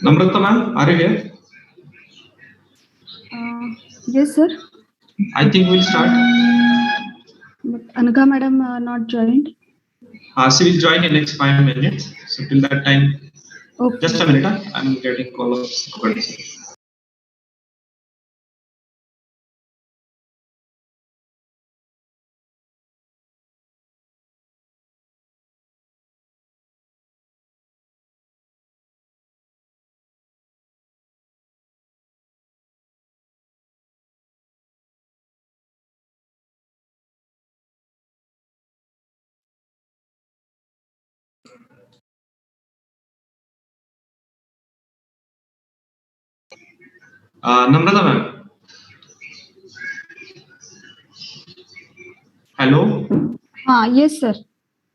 Namrata ma'am, are you here? Yes, sir. I think we'll start. But Anagha madam not joined. She will join in next 5 minutes. So till that time, Okay. just a minute. I'm getting call of security. Namrata ma'am. Hello. Yes, sir.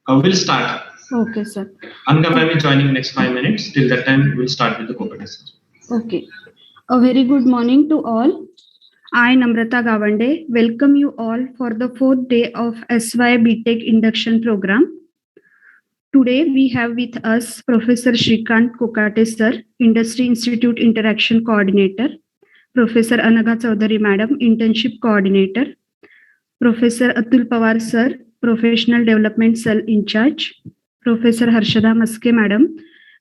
We'll start. Okay, sir. Anga ma'am is joining next 5 minutes. Till that time, we'll start with the co-participants. Okay. A very good morning to all. I, Namrata Gawande, welcome you all for the 4th day of SY BTech induction program. Today we have with us Professor Shrikant Kokate sir, Industry Institute Interaction Coordinator, Professor Anagha Chaudhary madam, Internship Coordinator, Professor Atul Pawar sir, Professional Development Cell in charge, Professor Harshada Maske madam,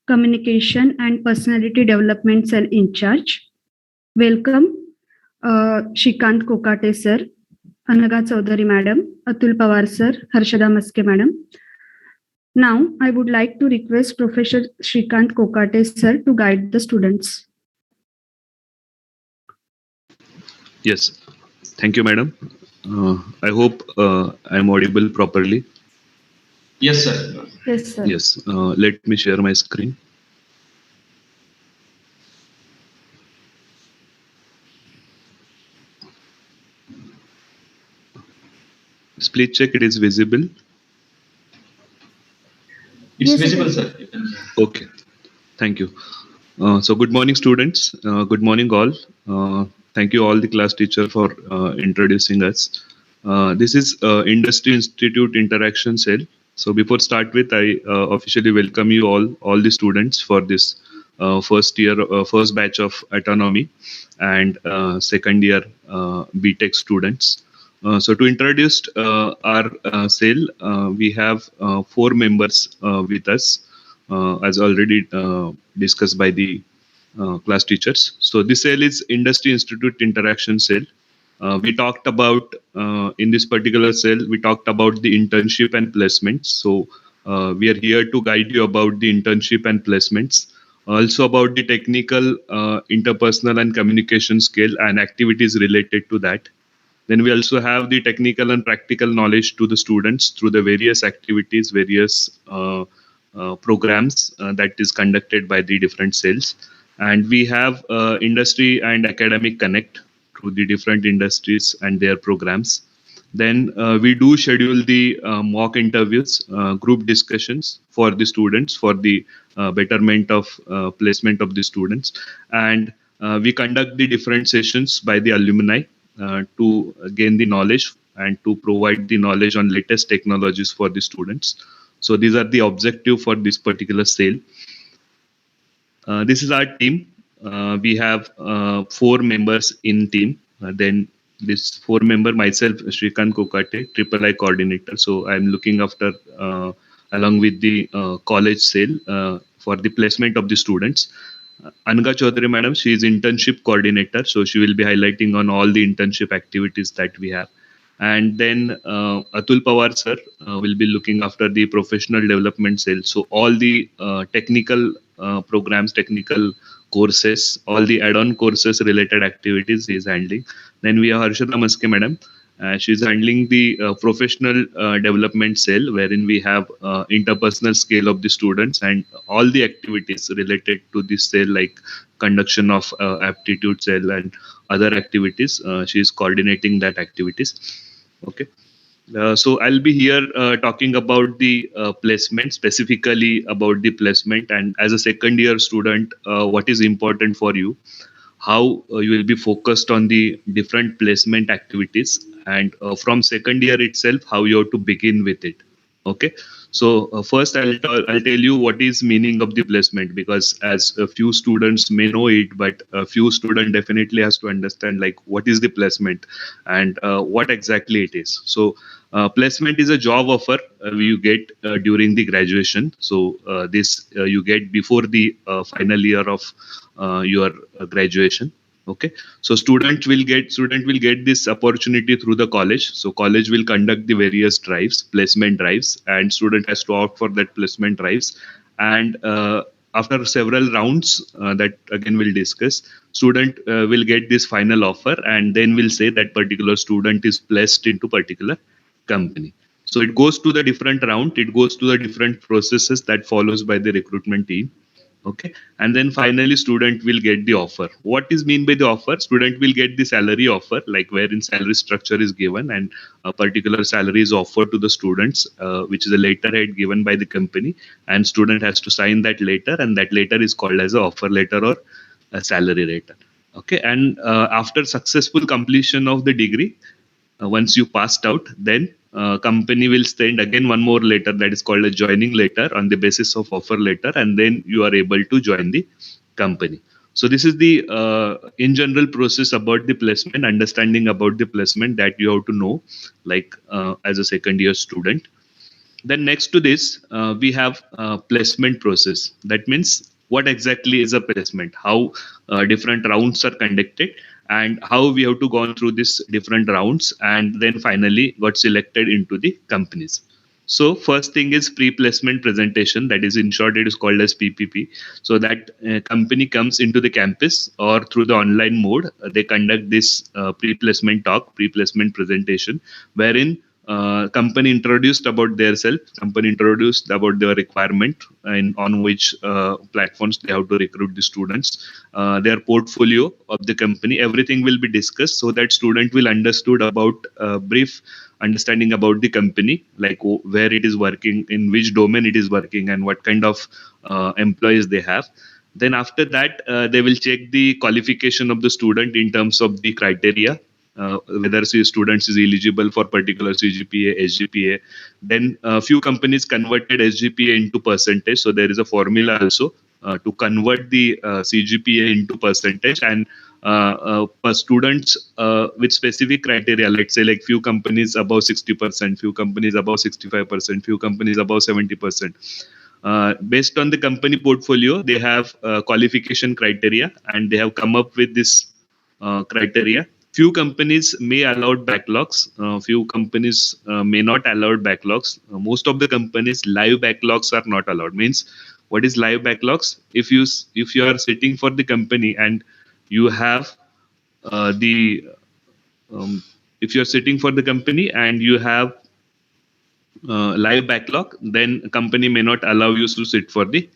Communication and Personality Development Cell in charge. Welcome, Shrikant Kokate sir, Anagha Chaudhary madam, Atul Pawar sir, Harshada Maske madam. Now, I would like to request Professor Shrikant Kokate sir to guide the students. Yes, thank you, madam. I hope I'm audible properly. Yes, sir. Yes, sir. Yes, let me share my screen. Please check it is visible. It's Yes, visible, sir. sir. Okay, thank you. So good morning, students. Good morning, all. Thank you all the class teacher for introducing us. This is Industry Institute Interaction Cell. So before start with, I officially welcome you all the students for this first batch of autonomy and second year BTech students. So to introduce our cell, we have 4 members with us, as already discussed by the class teachers. So this cell is Industry Institute Interaction Cell. We talked about in this particular cell, we talked about the internship and placements. So we are here to guide you about the internship and placements, also about the technical, interpersonal and communication skill and activities related to that. Then we also have the technical and practical knowledge to the students through the various activities, various programs that is conducted by the different cells. And we have industry and academic connect through the different industries and their programs. Then we do schedule the mock interviews, group discussions for the students for the betterment of placement of the students. And we conduct the different sessions by the alumni to gain the knowledge and to provide the knowledge on latest technologies for the students. So these are the objective for this particular sale. This is our team. We have 4 members in team. Then this 4 member, myself, Shrikant Kokate, Triple I coordinator. So I'm looking after along with the college sale for the placement of the students. Anga Chaudhary madam, she is internship coordinator, so she will be highlighting on all the internship activities that we have. And then Atul Pawar sir will be looking after the professional development cell. So all the technical programs, technical courses, all the add-on courses related activities he is handling. Then we have Harshada Maske madam. She is handling the professional development cell, wherein we have interpersonal scale of the students and all the activities related to this cell, like conduction of aptitude cell and other activities. She is coordinating that activities. Okay. So I'll be here talking about the placement, specifically about the placement, and as a second year student, what is important for you, how you will be focused on the different placement activities, and from second year itself, how you have to begin with it. Okay, so first I'll tell you what is meaning of the placement, because as a few students may know it, but a few student definitely has to understand like what is the placement and what exactly it is. So placement is a job offer you get during the graduation. So this you get before the final year of your graduation. Okay, so student will get this opportunity through the college. So college will conduct the various drives, placement drives, and student has to opt for that placement drives. And after several rounds that again we'll discuss, student will get this final offer, and then we'll say that particular student is placed into particular company. So it goes to the different round, it goes to the different processes that follows by the recruitment team. Okay, and then finally student will get the offer. What is mean by the offer? Student will get the salary offer, like wherein salary structure is given and a particular salary is offered to the students, which is a letterhead given by the company, and student has to sign that letter, and that letter is called as a offer letter or a salary letter. Okay, and after successful completion of the degree, once you passed out, then company will send again one more letter that is called a joining letter on the basis of offer letter, and then you are able to join the company. So this is the in general process about the placement, understanding about the placement that you have to know, like as a second year student. Then next to this, we have placement process. That means what exactly is a placement, how different rounds are conducted, and how we have to go through these different rounds, and then finally got selected into the companies. So first thing is pre-placement presentation. That is, in short, it is called as PPP. So that company comes into the campus or through the online mode. They conduct this pre-placement talk, pre-placement presentation, wherein company introduced about their self, company introduced about their requirement and on which platforms they have to recruit the students, their portfolio of the company, everything will be discussed so that student will understood about brief understanding about the company, like where it is working, in which domain it is working, and what kind of employees they have. Then after that, they will check the qualification of the student in terms of the criteria, whether students is eligible for particular CGPA, SGPA. Then few companies converted SGPA into percentage. So there is a formula also to convert the CGPA into percentage, and for students with specific criteria, let's say like few companies above 60%, few companies above 65%, few companies above 70%. Based on the company portfolio, they have qualification criteria, and they have come up with this criteria. Few companies may allow backlogs. Few companies may not allow backlogs. Most of the companies live backlogs are not allowed. Means what is live backlogs? If you are sitting for the company and you have the if you are sitting for the company and you have live backlog, then company may not allow you to sit for the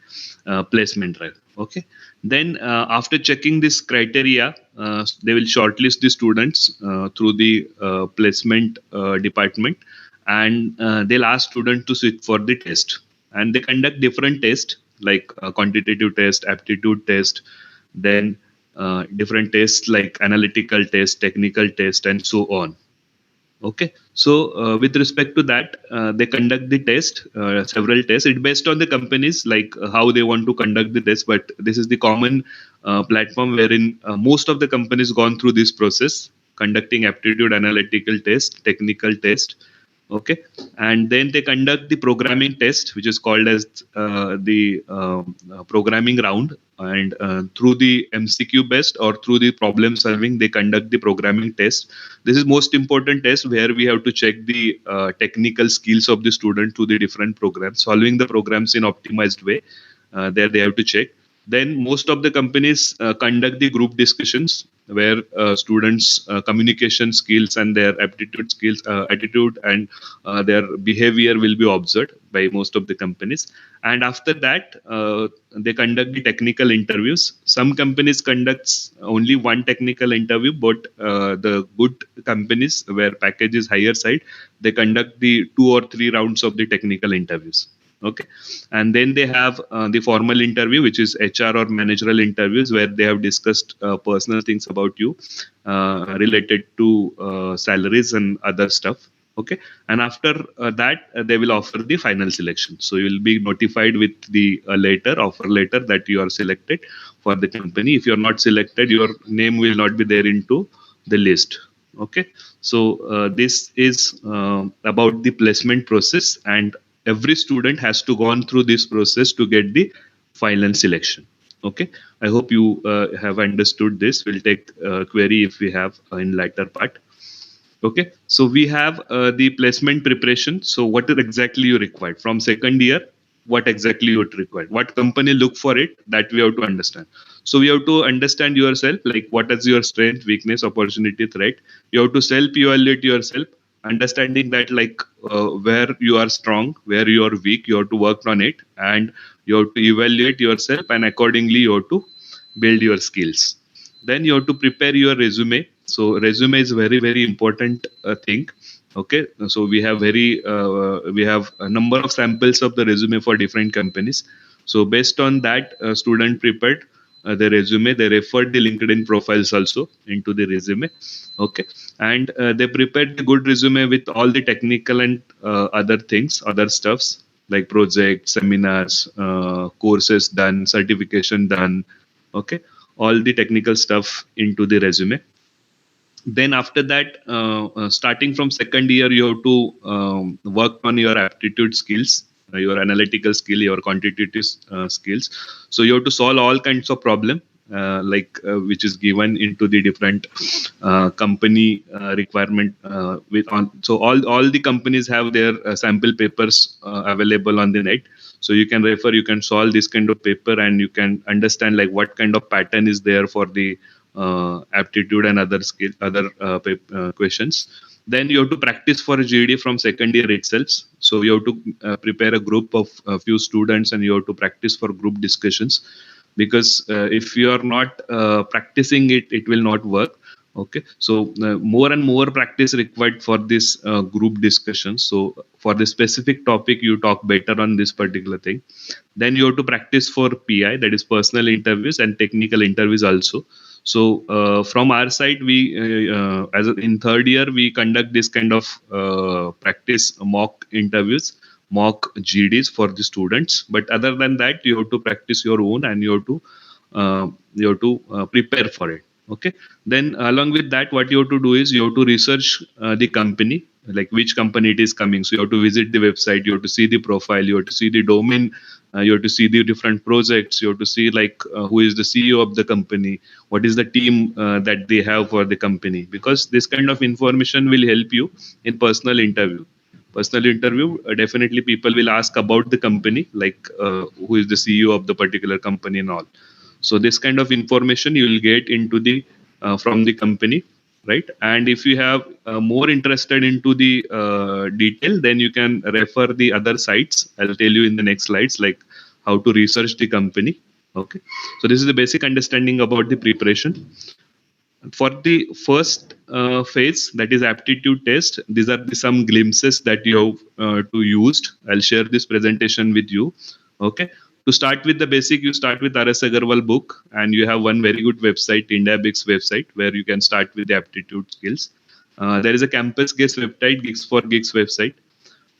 placement drive. Okay, then after checking this criteria, they will shortlist the students through the placement department, and they'll ask student to sit for the test, and they conduct different tests like quantitative test, aptitude test, then different tests like analytical test, technical test, and so on. Okay, so with respect to that, they conduct the test, several tests. It based on the companies, like how they want to conduct the test. But this is the common platform wherein most of the companies gone through this process, conducting aptitude, analytical test, technical test. Okay, and then they conduct the programming test, which is called as the programming round, and through the MCQ based or through the problem solving, they conduct the programming test. This is most important test where we have to check the technical skills of the student to the different programs, solving the programs in optimized way. There they have to check. Then most of the companies conduct the group discussions where students communication skills and their aptitude skills, attitude, and their behavior will be observed by most of the companies. And after that, they conduct the technical interviews. Some companies conducts only one technical interview, but the good companies where package is higher side, they conduct the 2 or 3 rounds of the technical interviews. Okay, and then they have the formal interview, which is HR or managerial interviews, where they have discussed personal things about you related to salaries and other stuff. Okay, and after that they will offer the final selection. So you will be notified with the offer letter that you are selected for the company. If you are not selected, your name will not be there into the list. Okay, so this is about the placement process, and every student has to go on through this process to get the final selection. Okay, I hope you have understood this. We'll take query if we have in later part. Okay, so we have the placement preparation. So what is exactly you required from second year? What exactly you required? What company look for it? That we have to understand. So we have to understand yourself, like what is your strength, weakness, opportunity, threat. You have to self-evaluate yourself, understanding that like where you are strong, where you are weak. You have to work on it, and you have to evaluate yourself, and accordingly you have to build your skills. Then you have to prepare your resume. So resume is very important thing. Okay, so we have a number of samples of the resume for different companies. So based on that, student prepared the resume. They referred the LinkedIn profiles also into the resume. Okay, and they prepared the good resume with all the technical and other things, other stuffs like projects, seminars, courses done, certification done. Okay, all the technical stuff into the resume. Then after that, starting from second year, you have to work on your aptitude skills, your analytical skill, your quantitative skills. So you have to solve all kinds of problem, which is given into the different company requirement with on. So all the companies have their sample papers available on the net. So you can refer, you can solve this kind of paper, and you can understand like what kind of pattern is there for the aptitude and other skill, other questions. Then you have to practice for GD from second year itself. So you have to prepare a group of a few students, and you have to practice for group discussions, because if you are not practicing it, it will not work. Okay, so more and more practice required for this group discussion. So for the specific topic, you talk better on this particular thing. Then you have to practice for PI, that is personal interviews, and technical interviews also. So from our side, we in third year we conduct this kind of practice mock interviews, mock GDs for the students. But other than that, you have to practice your own, and you have to prepare for it. Okay. Then along with that, what you have to do is you have to research the company, like which company it is coming. So you have to visit the website, you have to see the profile, you have to see the domain, you have to see the different projects, you have to see like who is the CEO of the company, what is the team that they have for the company, because this kind of information will help you in personal interview. Personal interview, definitely people will ask about the company, like who is the CEO of the particular company and all. So this kind of information you will get into the from the company, right? And if you have more interested into the detail, then you can refer the other sites. I'll tell you in the next slides, like how to research the company. Okay, so this is the basic understanding about the preparation. For the first phase, that is aptitude test, these are some glimpses that you have to used. I'll share this presentation with you. Okay, to start with the basic, you start with RS Agarwal book, and you have one very good website, IndiaBix website, where you can start with the aptitude skills. There is a campus gigs website, gigs for gigs website,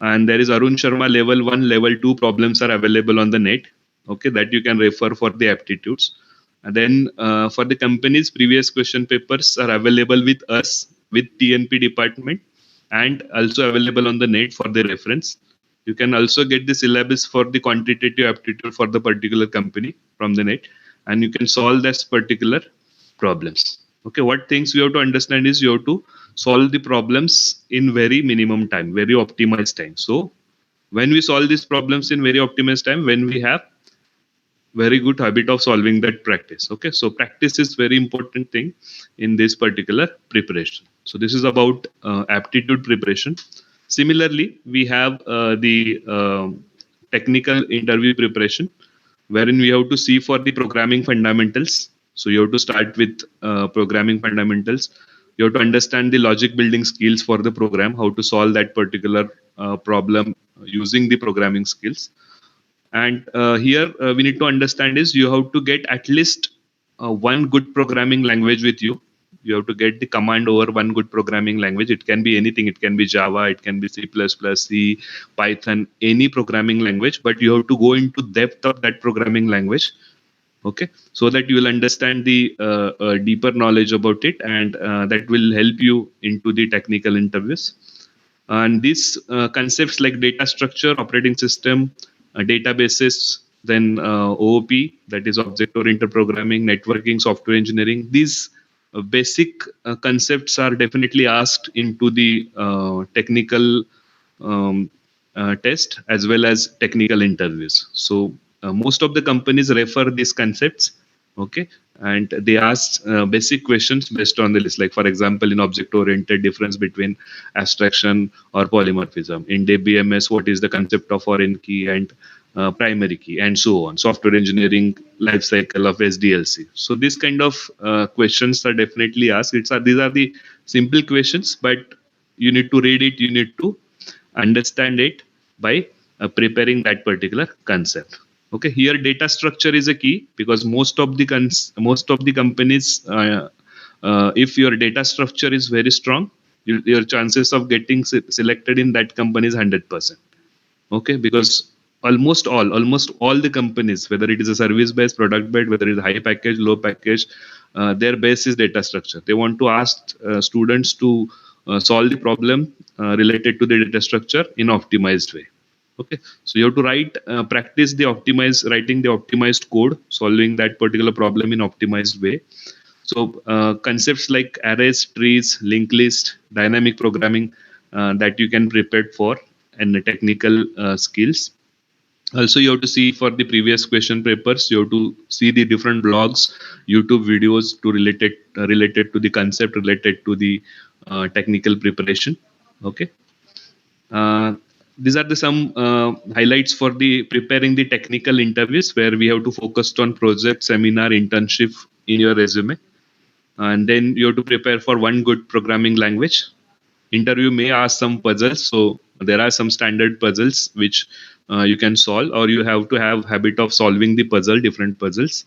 and there is Arun Sharma level 1, level 2 problems are available on the net. Okay, that you can refer for the aptitudes. And then for the companies, previous question papers are available with us, with TNP department, and also available on the net for the reference. You can also get the syllabus for the quantitative aptitude for the particular company from the net, and you can solve this particular problems. Okay, what things you have to understand is you have to solve the problems in very minimum time, very optimized time. So when we solve these problems in very optimized time, when we have very good habit of solving that practice. Okay, so practice is very important thing in this particular preparation. So this is about aptitude preparation. Similarly, we have the technical interview preparation, wherein we have to see for the programming fundamentals. So you have to start with programming fundamentals. You have to understand the logic building skills for the program, how to solve that particular problem using the programming skills. And here we need to understand is you have to get at least one good programming language with you. You have to get the command over one good programming language. It can be anything. It can be Java, it can be C++, C, Python, any programming language, but you have to go into depth of that programming language. Okay, so that you will understand the deeper knowledge about it, and that will help you into the technical interviews. And these concepts like data structure, operating system, databases, then OOP, that is object oriented programming, networking, software engineering, these basic concepts are definitely asked into the technical um, test as well as technical interviews. So most of the companies refer these concepts, okay, and they ask basic questions based on the list. Like for example, in object-oriented, difference between abstraction or polymorphism. In DBMS, what is the concept of foreign key and primary key, and so on. Software engineering life cycle of SDLC. So these kind of questions are definitely asked. These are the simple questions, but you need to read it. You need to understand it by preparing that particular concept. Okay, here data structure is a key, because most of the companies, if your data structure is very strong, your chances of getting selected in that company is 100%. Okay, because almost all the companies, whether it is a service based, product based, whether it is high package, low package, their base is data structure. They want to ask students to solve the problem related to the data structure in optimized way. Okay, so you have to practice writing the optimized code, solving that particular problem in optimized way. So concepts like arrays, trees, linked list, dynamic programming, that you can prepare for, and the technical skills. Also, you have to see for the previous question papers. You have to see the different blogs, YouTube videos to related to the concept, related to the technical preparation. Okay. Uh, these are the some highlights for the preparing the technical interviews, where we have to focus on project, seminar, internship in your resume. And then you have to prepare for one good programming language. Interview may ask some puzzles, so there are some standard puzzles which you can solve, or you have to have habit of solving the different puzzles.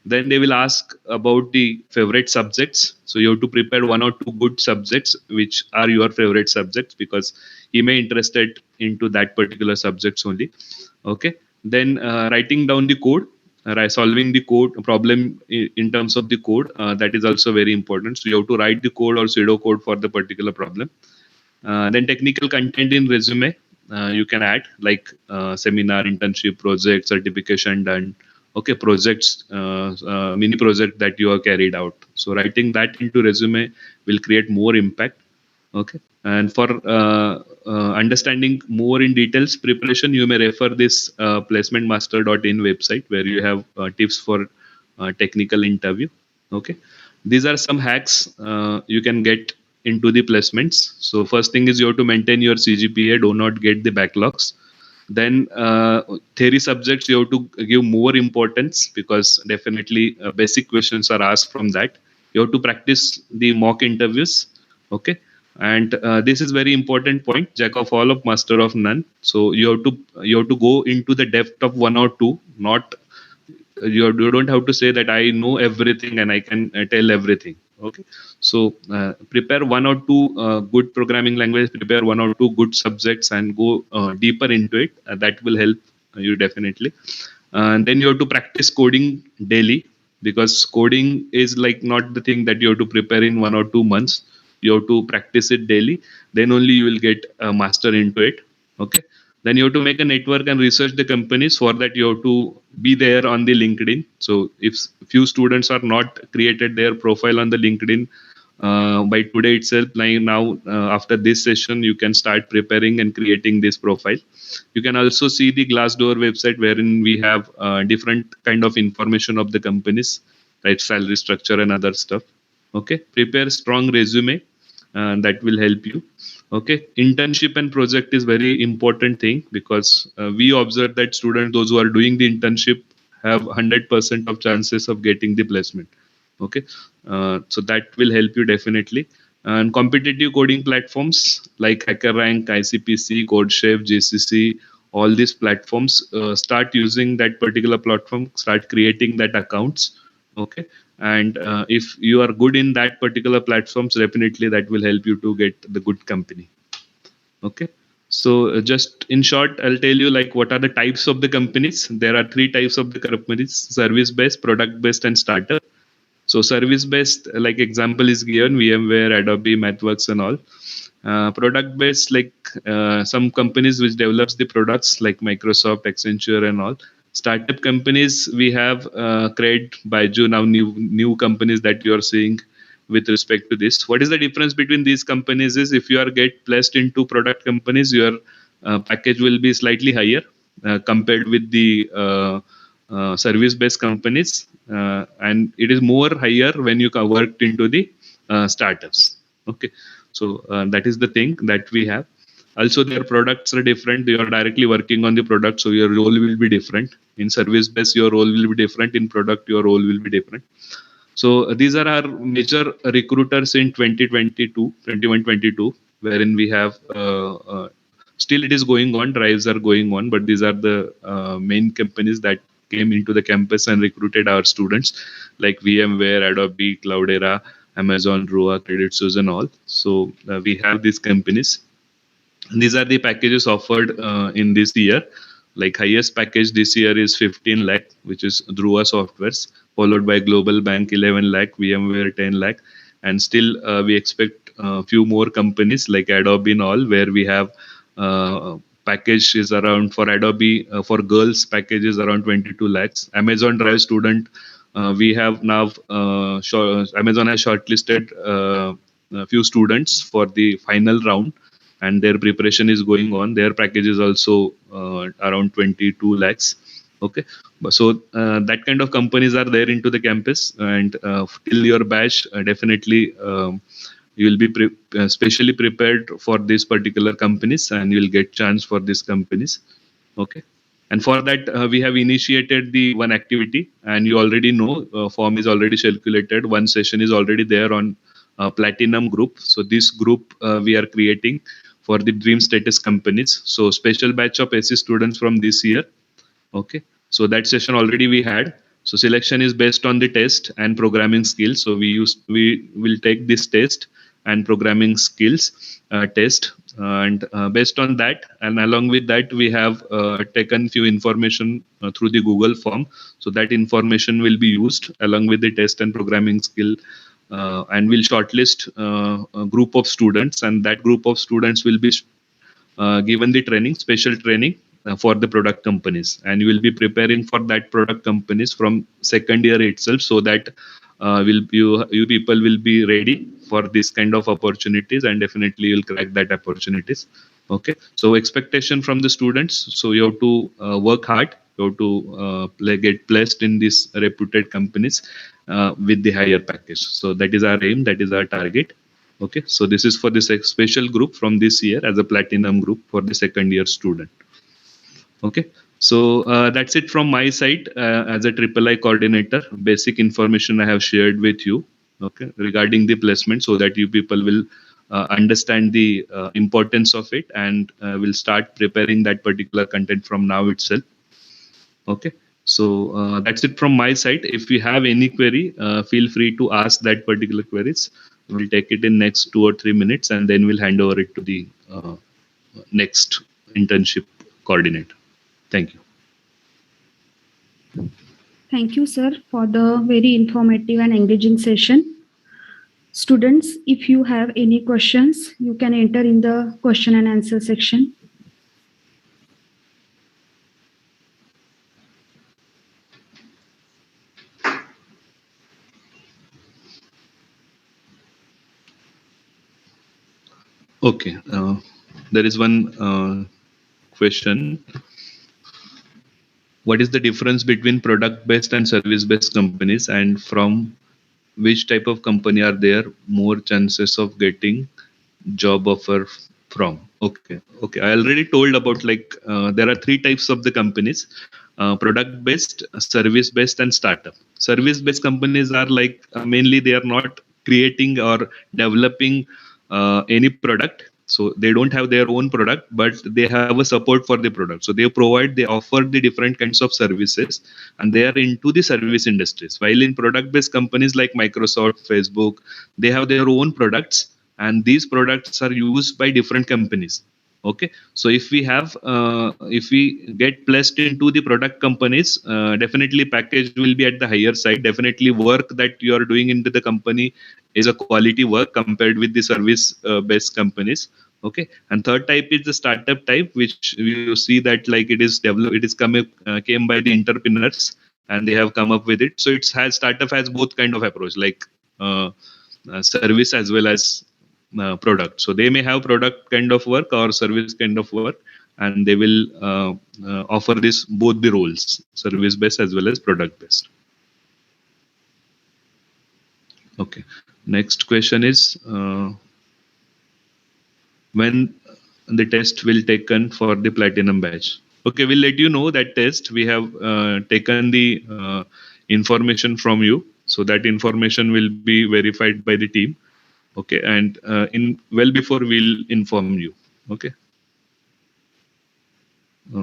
Then they will ask about the favorite subjects, so you have to prepare one or two good subjects which are your favorite subjects, because he may interested into that particular subjects only. Okay, then writing down the code, solving the code problem in terms of the code, that is also very important. So you have to write the code or pseudo code for the particular problem. Then technical content in resume, you can add like seminar, internship, project, certification done. Okay, projects, mini project that you have carried out. So writing that into resume will create more impact. Okay, and for understanding more in details preparation, you may refer this placementmaster.in website, where you have tips for technical interview. Okay, these are some hacks you can get into the placements. So first thing is you have to maintain your CGPA, do not get the backlogs. Then theory subjects you have to give more importance, because definitely basic questions are asked from that. You have to practice the mock interviews. Okay, and this is very important point: jack of all, of master of none. So you have to go into the depth of one or two, not you don't have to say that I know everything and I can tell everything. Okay, so prepare one or two good programming language, prepare one or two good subjects, and go deeper into it. That will help you definitely. And then you have to practice coding daily, because coding is like not the thing that you have to prepare in 1 or 2 months. You have to practice it daily, then only you will get a master into it. Okay, then you have to make a network and research the companies. For that you have to be there on the LinkedIn. So if few students are not created their profile on the LinkedIn by today itself, like now after this session you can start preparing and creating this profile. You can also see the Glassdoor website, wherein we have different kind of information of the companies, right, salary structure and other stuff. Okay, prepare strong resume, that will help you. Okay, internship and project is very important thing, because we observe that students, those who are doing the internship, have 100% of chances of getting the placement. Okay, so that will help you definitely. And competitive coding platforms like HackerRank, ICPC, CodeChef, GCC, all these platforms, start using that particular platform, start creating that accounts. Okay, and if you are good in that particular platforms, definitely that will help you to get the good company. Okay. So just in short, I'll tell you like what are the types of the companies. There are three types of the companies: service based, product based, and startup. So service based, like example is given, VMware, Adobe, MathWorks, and all. Product based, like some companies which develops the products like Microsoft, Accenture, and all. Startup companies, we have Cred, Baiju, now new companies that you are seeing with respect to this. What is the difference between these companies is if you are get placed into product companies, your package will be slightly higher compared with the service based companies, and it is more higher when you worked into the startups. Okay, so that is the thing that we have. Also their products are different. You are directly working on the product, so your role will be different. In service based, your role will be different. In product, your role will be different. So these are our major recruiters in 2022, 21-22, wherein we have still it is going on, drives are going on, but these are the main companies that came into the campus and recruited our students like VMware, Adobe, Cloudera, Amazon, Rua, Credit Suisse, and all. So we have these companies. These are the packages offered in this year. Like highest package this year is 15 lakh, which is Druva Softwares, followed by Global Bank 11 lakh, VMware 10 lakh, and still we expect a few more companies like Adobe and all, where we have package is around for Adobe for girls package is around 22 lakhs. Amazon Drive student, we have now Amazon has shortlisted a few students for the final round, and their preparation is going on. Their package is also around 22 lakhs. Okay, so that kind of companies are there into the campus, and till your batch, definitely you will be specially prepared for these particular companies, and you will get chance for these companies. Okay. And for that, we have initiated the one activity, and you already know form is already circulated. One session is already there on Platinum group. So this group we are creating for the dream status companies. So special batch of SC students from this year. Okay. So that session already we had. So selection is based on the test and programming skills. So we will take this test and programming skills test, and based on that, and along with that, we have taken few information through the Google form. So that information will be used along with the test and programming skill, and we'll shortlist a group of students, and that group of students will be given the training, special training for the product companies, and you will be preparing for that product companies from second year itself, so that you people will be ready for this kind of opportunities, and definitely you'll crack that opportunities. Okay, so expectation from the students, so you have to work hard, you have to get placed in these reputed companies with the higher package. So that is our aim, that is our target. Okay, so this is for this special group from this year as a platinum group for the second year student. Okay, so that's it from my side as a III coordinator. Basic information I have shared with you, okay, regarding the placement, so that you people will understand the importance of it, and will start preparing that particular content from now itself. Okay, so that's it from my side. If you have any query, feel free to ask that particular queries. We'll take it in next 2 or 3 minutes, and then we'll hand over it to the next internship coordinator. Thank you. Thank you, sir, for the very informative and engaging session. Students, if you have any questions, you can enter in the question and answer section. Okay, there is one question. What is the difference between product-based and service-based companies, and from which type of company are there more chances of getting job offer from? Okay, I already told about like there are three types of the companies: product-based, service-based, and startup. Service-based companies are like mainly they are not creating or developing any product, So they don't have their own product, but they have a support for the product. So they offer the different kinds of services, and they are into the service industries. While in product-based companies like Microsoft, Facebook, they have their own products, and these products are used by different companies. Okay, so if we get placed into the product companies, definitely package will be at the higher side. Definitely work that you are doing into the company is a quality work compared with the service based companies. Okay, and third type is the startup type, which you see that like it is came by the entrepreneurs, and they have come up with it. So startup has both kind of approach, like uh, service as well as product. So they may have product kind of work or service kind of work, and they will offer this both the roles, service based as well as product based. Okay, next question is when the test will taken for the platinum batch. Okay, we'll let you know that test. We have taken the information from you, so that information will be verified by the team. Okay, and in well before we'll inform you. Okay,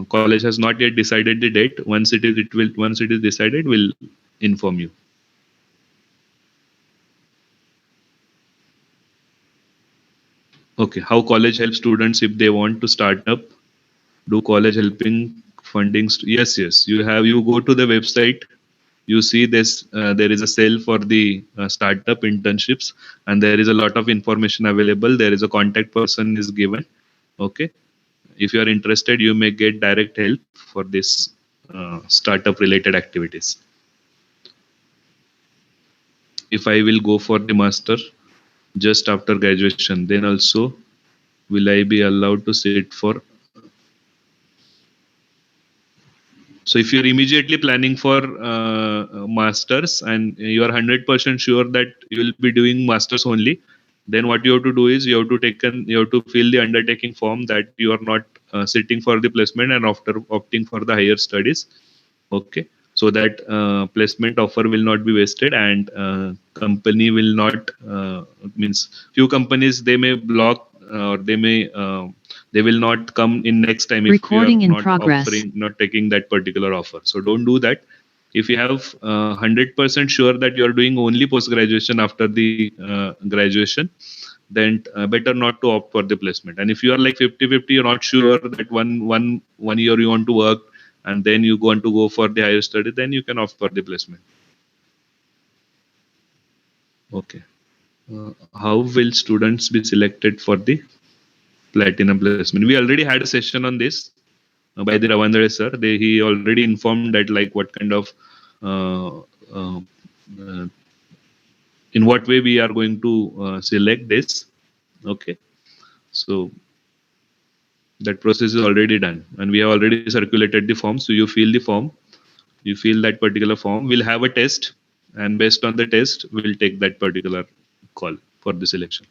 college has not yet decided the date. Once it is decided, we'll inform you. Okay, how college helps students if they want to start up? Do college helping funding? Yes, yes. You go to the website. You see this. There is a cell for the startup internships, and there is a lot of information available. There is a contact person is given. Okay, if you are interested, you may get direct help for this startup related activities. If I will go for the master just after graduation, then also will I be allowed to sit for? So if you're immediately planning for masters and you are 100% sure that you will be doing masters only, then what you have to do is you have to fill the undertaking form that you are not sitting for the placement and after opting for the higher studies. Okay, so that placement offer will not be wasted, and company will not means few companies they may block or they will not come in next time if you are Recording in not progress. not taking that particular offer. So don't do that. If you have 100% sure that you are doing only post graduation after the graduation, then better not to opt for the placement. And if you are like 50-50, you're not sure that one year you want to work and then you want to go for the higher study, then you can opt for the placement. Okay. How will students be selected for the platinum placement? We already had a session on this by the Ravandre sir. He already informed that like what kind of uh, uh, uh, in what way we are going to select this. Okay, so that process is already done, and we have already circulated the form. So you fill the form, you fill that particular form. We'll have a test, and based on the test, we'll take that particular call for the selection.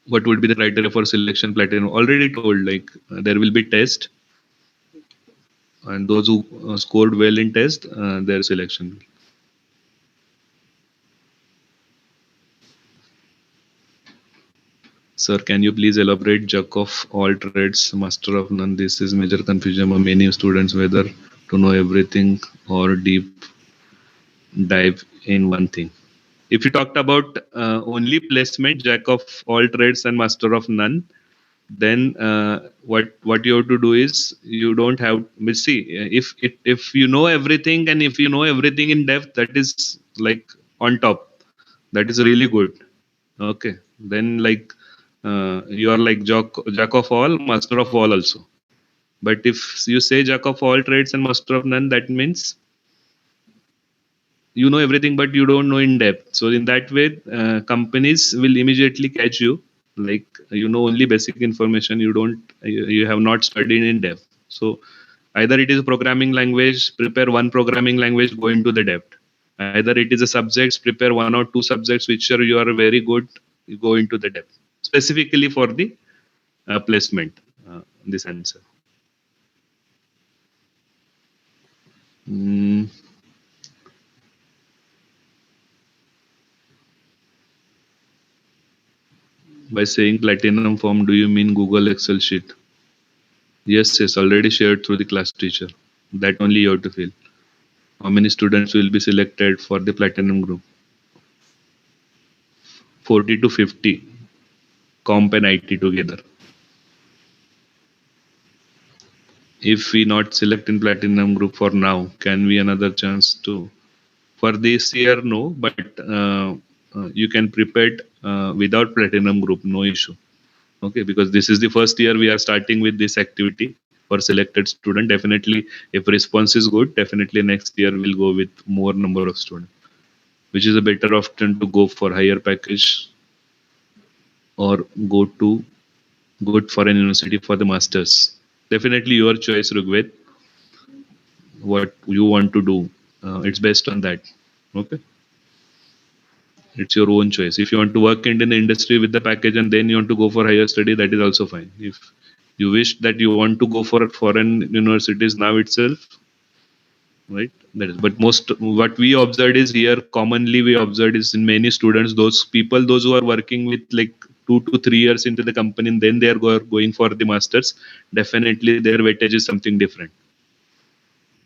What would be the criteria for selection platinum? Already told, like there will be test, and those who scored well in test, their selection. Sir, can you please elaborate jack of all trades, master of none? This is major confusion among many students whether to know everything or deep dive in one thing. If you talked about only placement, jack of all trades and master of none, then what you have to do is you don't have. But see, if you know everything and if you know everything in depth, that is like on top. That is really good. Okay, then like you are like jack of all, master of all also. But if you say jack of all trades and master of none, that means you know everything but you don't know in depth. So in that way companies will immediately catch you, like you know only basic information, you have not studied in depth. So either it is a programming language, prepare one programming language, go into the depth. Either it is a subjects, prepare one or two subjects which are you are very good, you go into the depth specifically for the placement. This answer. Mm, By saying platinum form, do you mean Google Excel sheet? Yes, already shared through the class teacher. That only you have to fill. How many students will be selected for the platinum group? 40 to 50, comp and IT together. If we not select in platinum group for now, can we another chance to? For this year, no, but you can prepare without platinum group, no issue. Okay, because this is the first year we are starting with this activity for selected student. Definitely, if response is good, definitely next year we'll go with more number of students, which is a better option to go for higher package or go to good foreign university for the masters. Definitely your choice, Rugved, what you want to do. It's based on that. Okay, it's your own choice. If you want to work in the industry with the package and then you want to go for higher study, that is also fine. If you wish that you want to go for foreign universities now itself, right? That is, but most what we observed is here commonly we observed is in many students, those people, those who are working with like 2 to 3 years into the company, and then they are going for the masters. Definitely, their weightage is something different.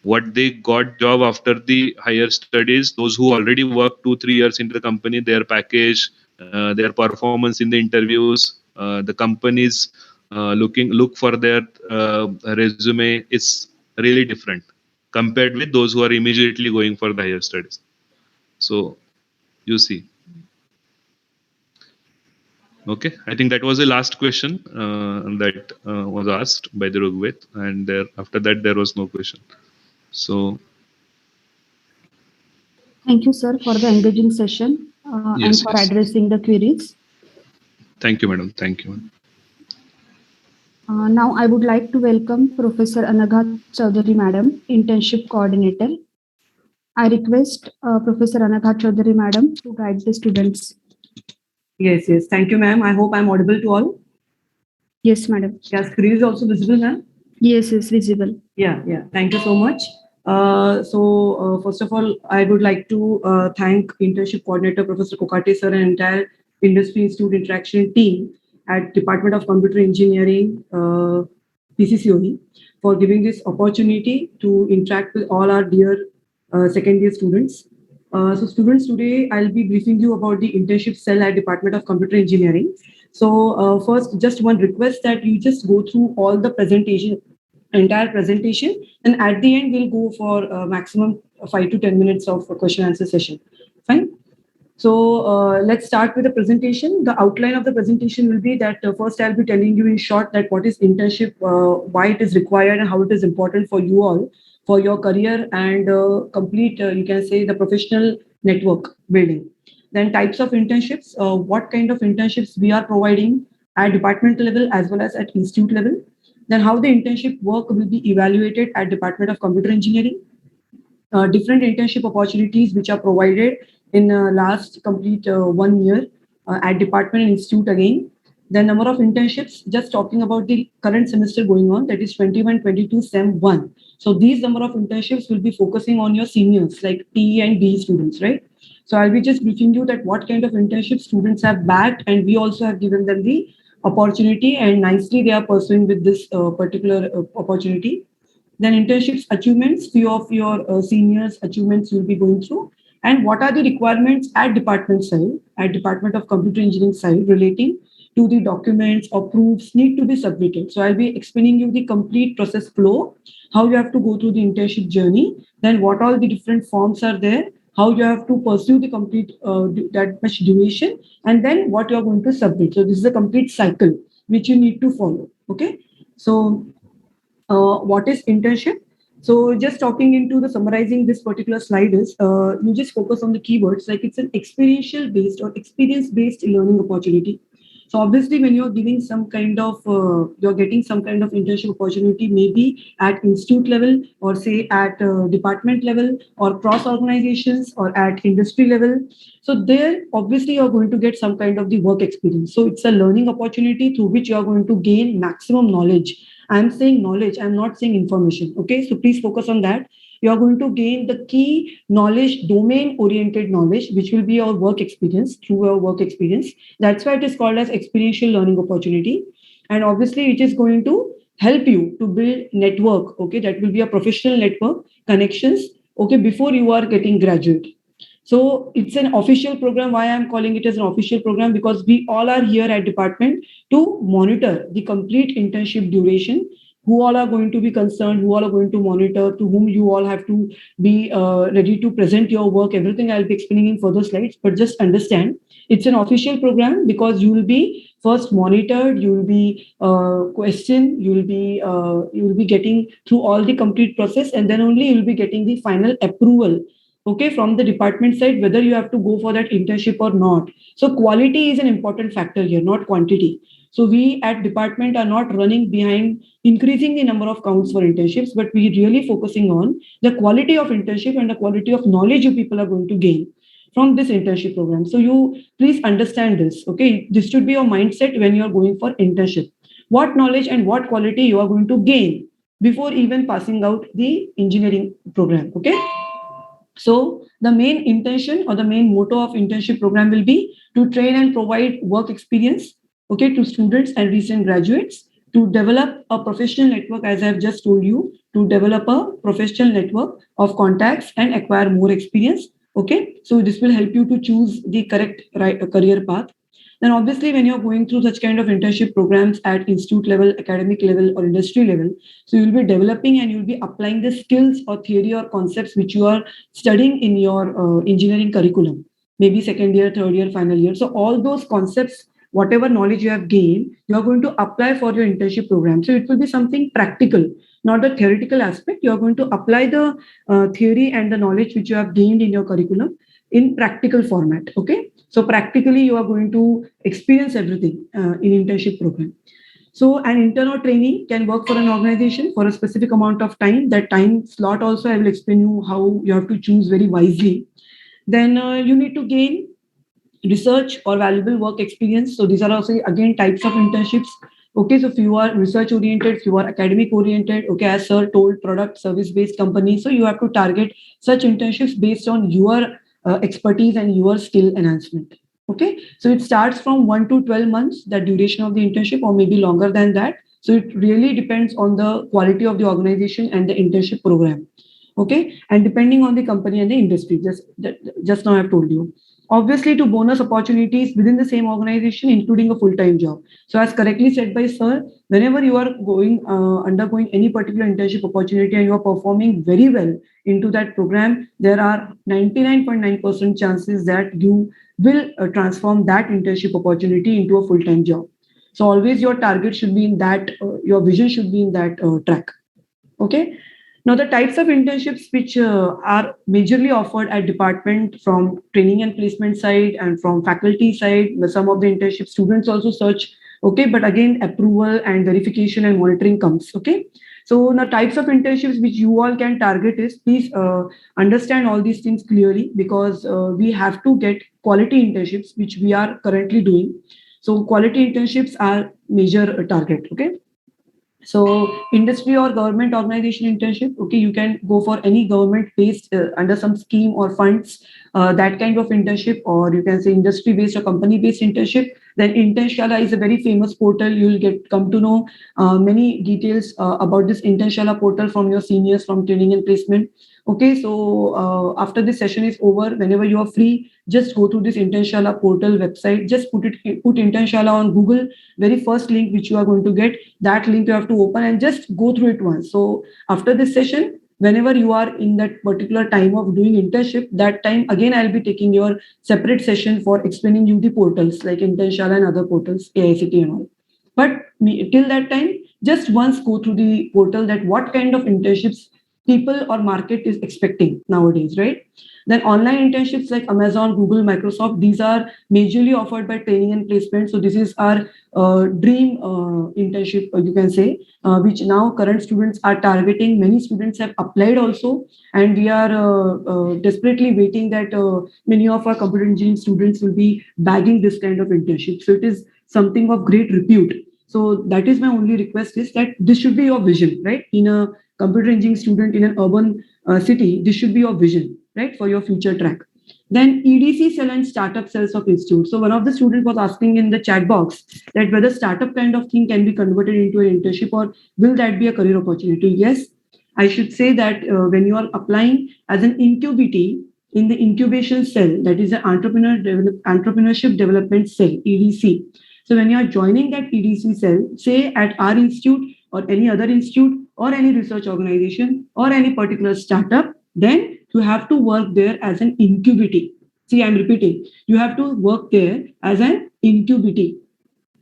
What they got job after the higher studies, those who already worked 2 3 years into the company, their package, their performance in the interviews, the companies look for their resume is really different compared with those who are immediately going for the higher studies. So you see. Okay, I think that was the last question that was asked by the Rugved, and after that there was no question. So Thank you, sir, for the engaging session and yes, for yes. addressing the queries. Thank you, madam. Thank you. Now, I would like to welcome Professor Anagha Chaudhary, Madam, Internship Coordinator. I request Professor Anagha Chaudhary, Madam, to guide the students. Yes. Thank you, ma'am. I hope I'm audible to all. Yes, Madam. Yeah, screen is also visible, ma'am. Yes, is visible. Yeah. Thank you so much. First of all, I would like to thank Internship Coordinator Professor Kokate sir and entire Industry Institute Interaction team at Department of Computer Engineering, PCCOE, for giving this opportunity to interact with all our dear second year students. So students, today I'll be briefing you about the internship cell at Department of Computer Engineering. So first, just one request that you just go through all the entire presentation, and at the end we'll go for maximum 5 to 10 minutes of a question answer session. Fine. So let's start with the presentation. The outline of the presentation will be that first I'll be telling you in short that what is internship, why it is required, and how it is important for you all for your career and complete, you can say, the professional network building. Then types of internships, what kind of internships we are providing at department level as well as at institute level. Then how the internship work will be evaluated at Department of Computer Engineering. Different internship opportunities which are provided in last complete 1 year at department and institute again. The number of internships, just talking about the current semester going on, that is 21-22 SEM 1. So these number of internships will be focusing on your seniors like TE and BE students, right? So I'll be just briefing you that what kind of internship students have bagged, and we also have given them the opportunity, and nicely they are pursuing with this particular opportunity. Then internships achievements, few of your seniors achievements you'll be going through, and what are the requirements at department side, at Department of Computer Engineering side, relating to the documents or proofs need to be submitted. So I'll be explaining you the complete process flow, how you have to go through the internship journey, then what all the different forms are there, how you have to pursue the complete that much duration, and then what you're going to submit. So this is a complete cycle which you need to follow. Okay. So what is internship? So just talking into the summarizing this particular slide is, you just focus on the keywords, like it's an experiential based or experience based learning opportunity. So obviously when you're giving some kind of, you're getting some kind of internship opportunity, maybe at institute level or say at department level or cross organizations or at industry level. So there obviously you're going to get some kind of the work experience. So it's a learning opportunity through which you're going to gain maximum knowledge. I'm saying knowledge, I'm not saying information. Okay, so please focus on that. you are going to gain the key knowledge, domain-oriented knowledge, which will be your work experience, through your work experience. That's why it is called as experiential learning opportunity. And obviously, it is going to help you to build network, okay? That will be a professional network, connections, okay, before you are getting graduate. So it's an official program. Why I'm calling it as an official program? Because we all are here at department to monitor the complete internship duration, who all are going to be concerned, who all are going to monitor, to whom you all have to be ready to present your work. Everything I'll be explaining in further slides, but just understand it's an official program because you will be first monitored, you will be questioned, you will be getting through all the complete process, and then only you will be getting the final approval, okay, from the department side, whether you have to go for that internship or not. So quality is an important factor here, not quantity. So we at department are not running behind increasing the number of counts for internships, but we really focusing on the quality of internship and the quality of knowledge you people are going to gain from this internship program. So you please understand this, okay? This should be your mindset when you are going for internship. What knowledge and what quality you are going to gain before even passing out the engineering program, okay? So the main intention or the main motto of internship program will be to train and provide work experience, okay, to students and recent graduates, to develop a professional network, as I've just told you, to develop a professional network of contacts and acquire more experience. Okay, so this will help you to choose the correct career path. Then obviously, when you're going through such kind of internship programs at institute level, academic level, or industry level, so you'll be developing and you'll be applying the skills or theory or concepts which you are studying in your engineering curriculum, maybe second year, third year, final year. So all those concepts, whatever knowledge you have gained, you are going to apply for your internship program. So it will be something practical, not a theoretical aspect. You are going to apply the theory and the knowledge which you have gained in your curriculum in practical format. Okay, so practically you are going to experience everything in internship program. So an intern or trainee can work for an organization for a specific amount of time. That time slot also I will explain you how you have to choose very wisely. Then you need to gain research or valuable work experience. So these are also again types of internships. Okay, so if you are research oriented, if you are academic oriented, okay, as sir told, product service based company, so you have to target such internships based on your expertise and your skill enhancement. Okay, so it starts from 1 to 12 months, the duration of the internship, or maybe longer than that. So it really depends on the quality of the organization and the internship program. Okay, and depending on the company and the industry, just now I've told you. Obviously, to bonus opportunities within the same organization, including a full-time job. So as correctly said by sir, whenever you are going undergoing any particular internship opportunity and you are performing very well into that program, there are 99.9% chances that you will transform that internship opportunity into a full-time job. So always your target should be in that, your vision should be in that track. Okay. Now, the types of internships which are majorly offered at department from training and placement side and from faculty side, some of the internship students also search, okay, but again, approval and verification and monitoring comes, okay. So the types of internships which you all can target is, please understand all these things clearly, because we have to get quality internships, which we are currently doing. So quality internships are major target, okay. So industry or government organization internship, okay, you can go for any government based under some scheme or funds, that kind of internship, or you can say industry based or company based internship. Then Internshala is a very famous portal. You will come to know many details about this Internshala portal from your seniors from training and placement. Okay, so after this session is over, whenever you are free, just go to this Internshala portal website. Just put Internshala on Google. Very first link which you are going to get, that link you have to open and just go through it once. So after this session, whenever you are in that particular time of doing internship, that time again I'll be taking your separate session for explaining you the portals like Internshala and other portals, AICT and all. But till that time, just once go through the portal, that what kind of internships people or market is expecting nowadays, right? Then online internships like Amazon, Google, Microsoft, these are majorly offered by training and placement. So this is our dream internship, you can say, which now current students are targeting. Many students have applied also, and we are desperately waiting that many of our computer engineering students will be bagging this kind of internship. So it is something of great repute. So that is my only request, is that this should be your vision, right? In a computer engineering student in an urban city, this should be your vision, right, for your future track. Then EDC cell and startup cells of institute. So one of the students was asking in the chat box that whether startup kind of thing can be converted into an internship or will that be a career opportunity? Yes, I should say that when you are applying as an incubity in the incubation cell, that is the entrepreneurship development cell, EDC. So when you are joining that EDC cell, say at our institute or any other institute or any research organization or any particular startup, then you have to work there as an incubity. See, I'm repeating, you have to work there as an incubity.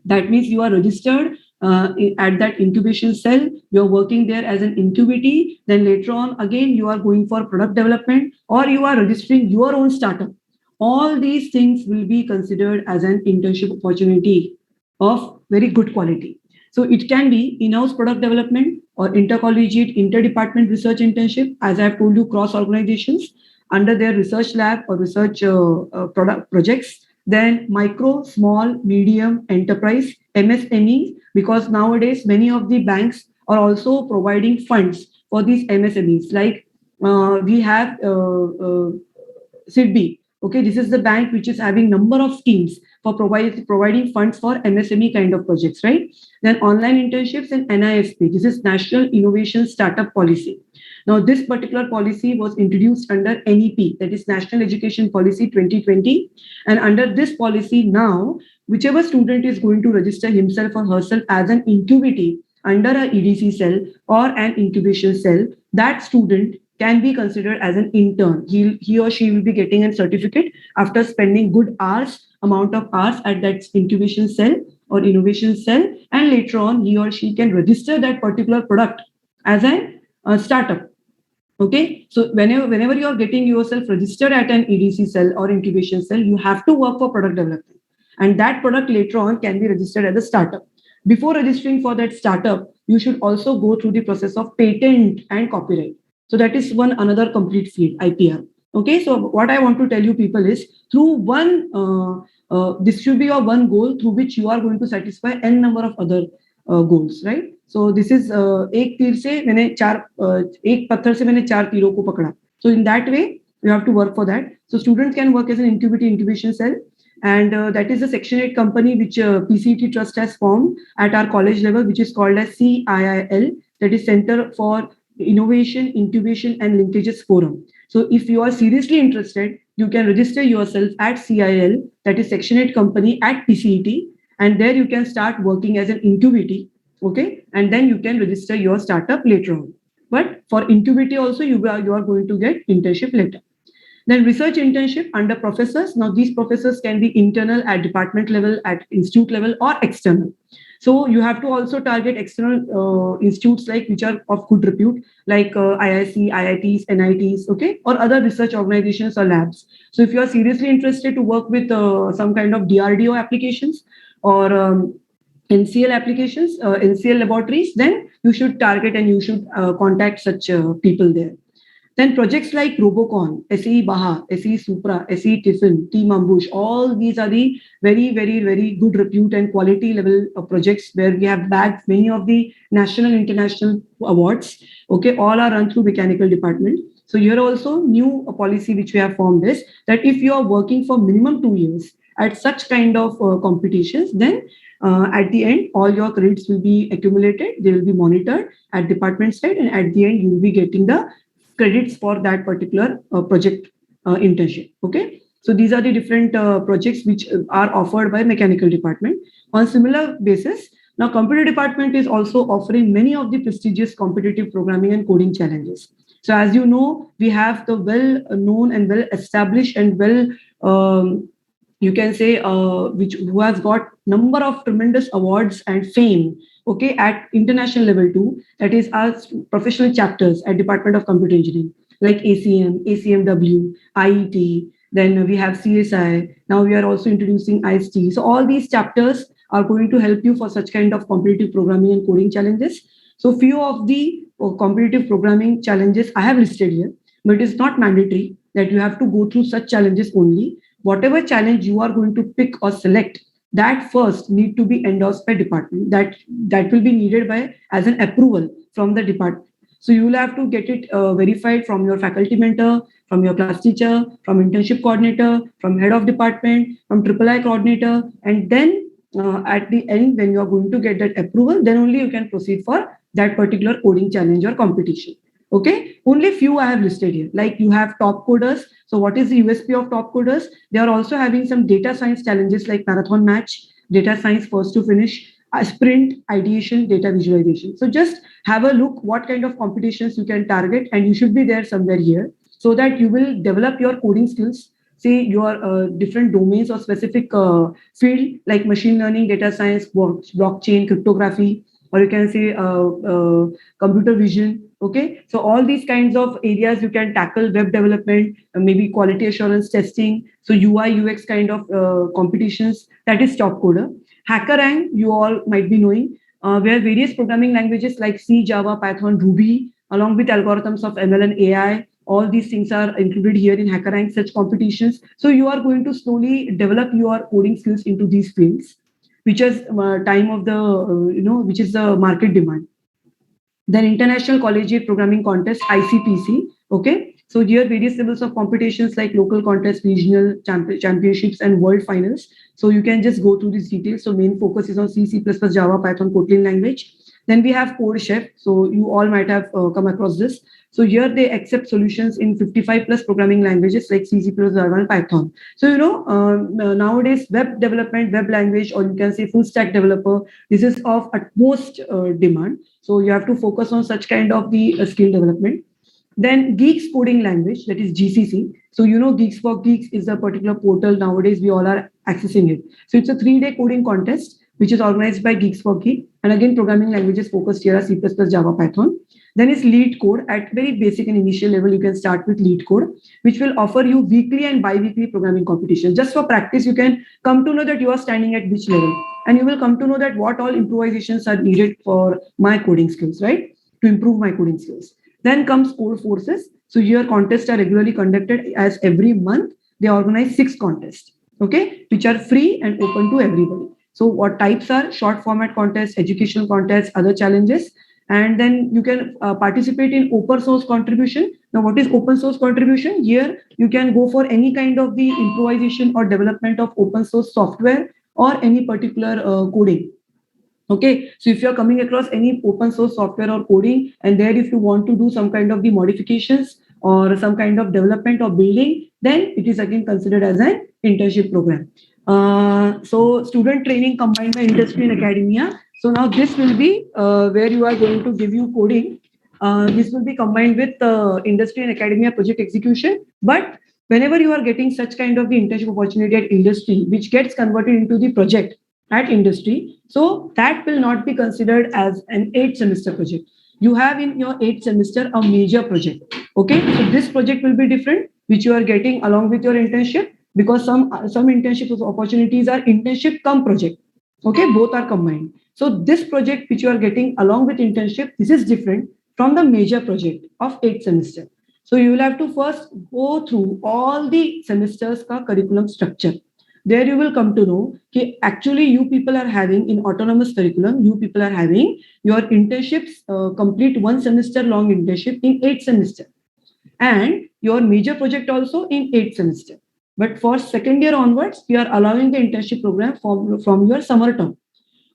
That means you are registered at that incubation cell, you're working there as an incubity, then later on again you are going for product development or you are registering your own startup. All these things will be considered as an internship opportunity of very good quality. So it can be in-house product development or intercollegiate, interdepartment research internship, as I've told you, cross organizations under their research lab or research product projects. Then micro, small, medium enterprise, MSME, because nowadays many of the banks are also providing funds for these MSMEs. Like we have SIDBI. Okay, this is the bank which is having number of schemes for providing funds for MSME kind of projects, right? Then online internships and NISP. This is National Innovation Startup Policy. Now, this particular policy was introduced under NEP, that is National Education Policy 2020. And under this policy now, whichever student is going to register himself or herself as an incubity under a EDC cell or an incubation cell, that student can be considered as an intern. He or she will be getting a certificate after spending good amount of hours at that incubation cell or innovation cell, and later on he or she can register that particular product as a startup. Okay, so whenever you are getting yourself registered at an EDC cell or incubation cell, you have to work for product development, and that product later on can be registered as a startup. Before registering for that startup, you should also go through the process of patent and copyright. So that is another complete field, IPR. Okay, so what I want to tell you people is through this should be your one goal through which you are going to satisfy n number of other goals, right? So this is एक तीर से मैंने एक पत्थर से मैंने 4 तीरों को पकड़ा. So in that way, you have to work for that. So students can work as an incubation cell. And that is a Section 8 company which PCET Trust has formed at our college level, which is called as CIIL, that is Center for Innovation, Incubation and Linkages Forum. So if you are seriously interested, you can register yourself at CIIL, that is Section 8 company at PCET, and there you can start working as an incubity, okay? And then you can register your startup later on. But for incubity also, you are going to get internship later. Then research internship under professors. Now these professors can be internal at department level, at institute level, or external. So you have to also target external institutes like which are of good repute, like IIC, IITs, NITs, okay, or other research organizations or labs. So if you are seriously interested to work with some kind of DRDO applications or NCL applications, NCL laboratories, then you should target and you should contact such people there. Then projects like Robocon, SE Baha, SE Supra, SE Tiffin, Team Ambush, all these are the very, very, very good repute and quality level of projects where we have bagged many of the national and international awards. Okay, all are run through mechanical department. So here also new policy which we have formed is that if you are working for minimum 2 years at such kind of competitions, then at the end, all your credits will be accumulated. They will be monitored at department side, and at the end, you will be getting the credits for that particular project internship. Okay, so these are the different projects which are offered by mechanical department. On similar basis, now computer department is also offering many of the prestigious competitive programming and coding challenges. So as you know, we have the well-known and well-established and you can say who has got number of tremendous awards and fame, okay, at international level too. That is our professional chapters at Department of Computer Engineering, like ACM, ACMW, IET. Then we have CSI. Now we are also introducing IST. So all these chapters are going to help you for such kind of competitive programming and coding challenges. So few of the competitive programming challenges I have listed here, but it is not mandatory that you have to go through such challenges only. Whatever challenge you are going to pick or select, that first need to be endorsed by department. That will be needed by as an approval from the department. So you will have to get it verified from your faculty mentor, from your class teacher, from internship coordinator, from head of department, from III coordinator, and then at the end, when you are going to get that approval, then only you can proceed for that particular coding challenge or competition. Okay, only few I have listed here. Like you have top coders. So what is the USP of top coders? They are also having some data science challenges like marathon match, data science first to finish, sprint, ideation, data visualization. So just have a look what kind of competitions you can target, and you should be there somewhere here so that you will develop your coding skills. Say your different domains or specific field like machine learning, data science, blockchain, cryptography, or you can say computer vision. Okay, so all these kinds of areas you can tackle, web development, maybe quality assurance testing, so UI UX kind of competitions. That is top coder. HackerRank, you all might be knowing, where various programming languages like C, Java, Python, Ruby, along with algorithms of ML and AI, all these things are included here in HackerRank, such competitions. So you are going to slowly develop your coding skills into these fields, which is time of the, which is the market demand. Then International Collegiate Programming Contest, ICPC. Okay, so here various levels of competitions like local contests, regional championships, and world finals. So you can just go through these details. So main focus is on C, C++, Java, Python, Kotlin language. Then we have CodeChef. So you all might have come across this. So here they accept solutions in 55 plus programming languages like C, C++, Java, and Python. So, nowadays web development, web language, or you can say full stack developer, this is of utmost demand. So you have to focus on such kind of the skill development. Then Geeks Coding Language, that is GCC. So, Geeks for Geeks is a particular portal nowadays we all are accessing it. So it's a 3-day coding contest which is organized by Geeks for Geeks. And again, programming languages focused here are C++, Java, Python. Then is Lead Code. At very basic and initial level, you can start with Lead Code, which will offer you weekly and bi-weekly programming competition. Just for practice, you can come to know that you are standing at which level. And you will come to know that what all improvisations are needed for my coding skills, right? To improve my coding skills. Then comes Code Forces. So here contests are regularly conducted as every month. They organize 6 contests, okay, which are free and open to everybody. So what types are? Short format contests, educational contests, other challenges. And then you can participate in open source contribution. Now, what is open source contribution? Here, you can go for any kind of the improvisation or development of open source software or any particular coding. Okay, so if you're coming across any open source software or coding, and there if you want to do some kind of the modifications or some kind of development or building, then it is again considered as an internship program. So student training combined by industry and academia. So now this will be where you are going to give you coding. This will be combined with industry and academia project execution. But whenever you are getting such kind of the internship opportunity at industry, which gets converted into the project at industry, so that will not be considered as an 8-semester project. You have in your 8th semester a major project. Okay, so this project will be different, which you are getting along with your internship, because some internship opportunities are internship cum project. Okay, both are combined. So this project which you are getting along with internship, this is different from the major project of 8th semester. So you will have to first go through all the semesters ka curriculum structure. There you will come to know that actually you people are having in autonomous curriculum, you people are having your internships, complete 1 semester long internship in 8th semester, and your major project also in 8th semester. But for second year onwards, we are allowing the internship program from your summer term.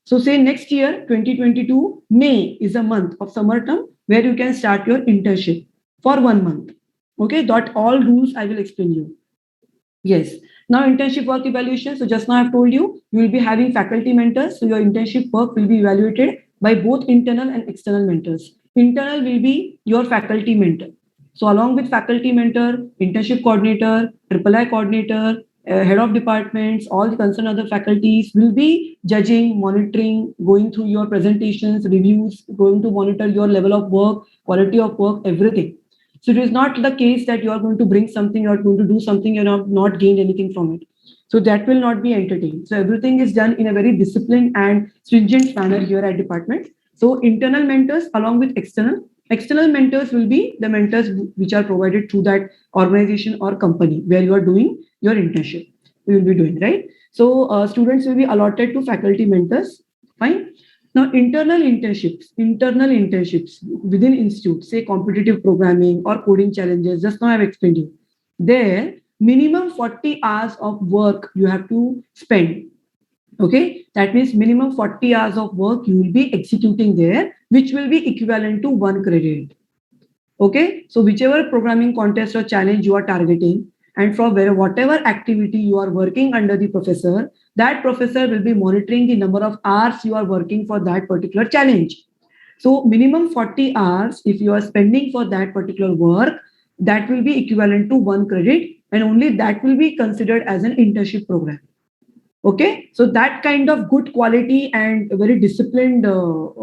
So say next year, 2022, May is a month of summer term where you can start your internship for 1 month. Okay, that all rules I will explain you. Yes. Now internship work evaluation. So just now I've told you, you will be having faculty mentors. So your internship work will be evaluated by both internal and external mentors. Internal will be your faculty mentor. So along with faculty mentor, internship coordinator, III coordinator, head of departments, all the concerned other faculties will be judging, monitoring, going through your presentations, reviews, going to monitor your level of work, quality of work, everything. So it is not the case that you are going to bring something, you are going to do something, you have not gained anything from it. So that will not be entertained. So everything is done in a very disciplined and stringent manner here at department. So internal mentors along with external mentors will be the mentors which are provided through that organization or company where you are doing your internship. You will be doing, right? So students will be allotted to faculty mentors. Fine. Now, internal internships within institutes, say competitive programming or coding challenges, just now I've explained you. There, minimum 40 hours of work you have to spend. Okay, that means minimum 40 hours of work you will be executing there, which will be equivalent to 1 credit. Okay, so whichever programming contest or challenge you are targeting, and for whatever activity you are working under the professor, that professor will be monitoring the number of hours you are working for that particular challenge. So minimum 40 hours, if you are spending for that particular work, that will be equivalent to 1 credit, and only that will be considered as an internship program. Okay, so that kind of good quality and very disciplined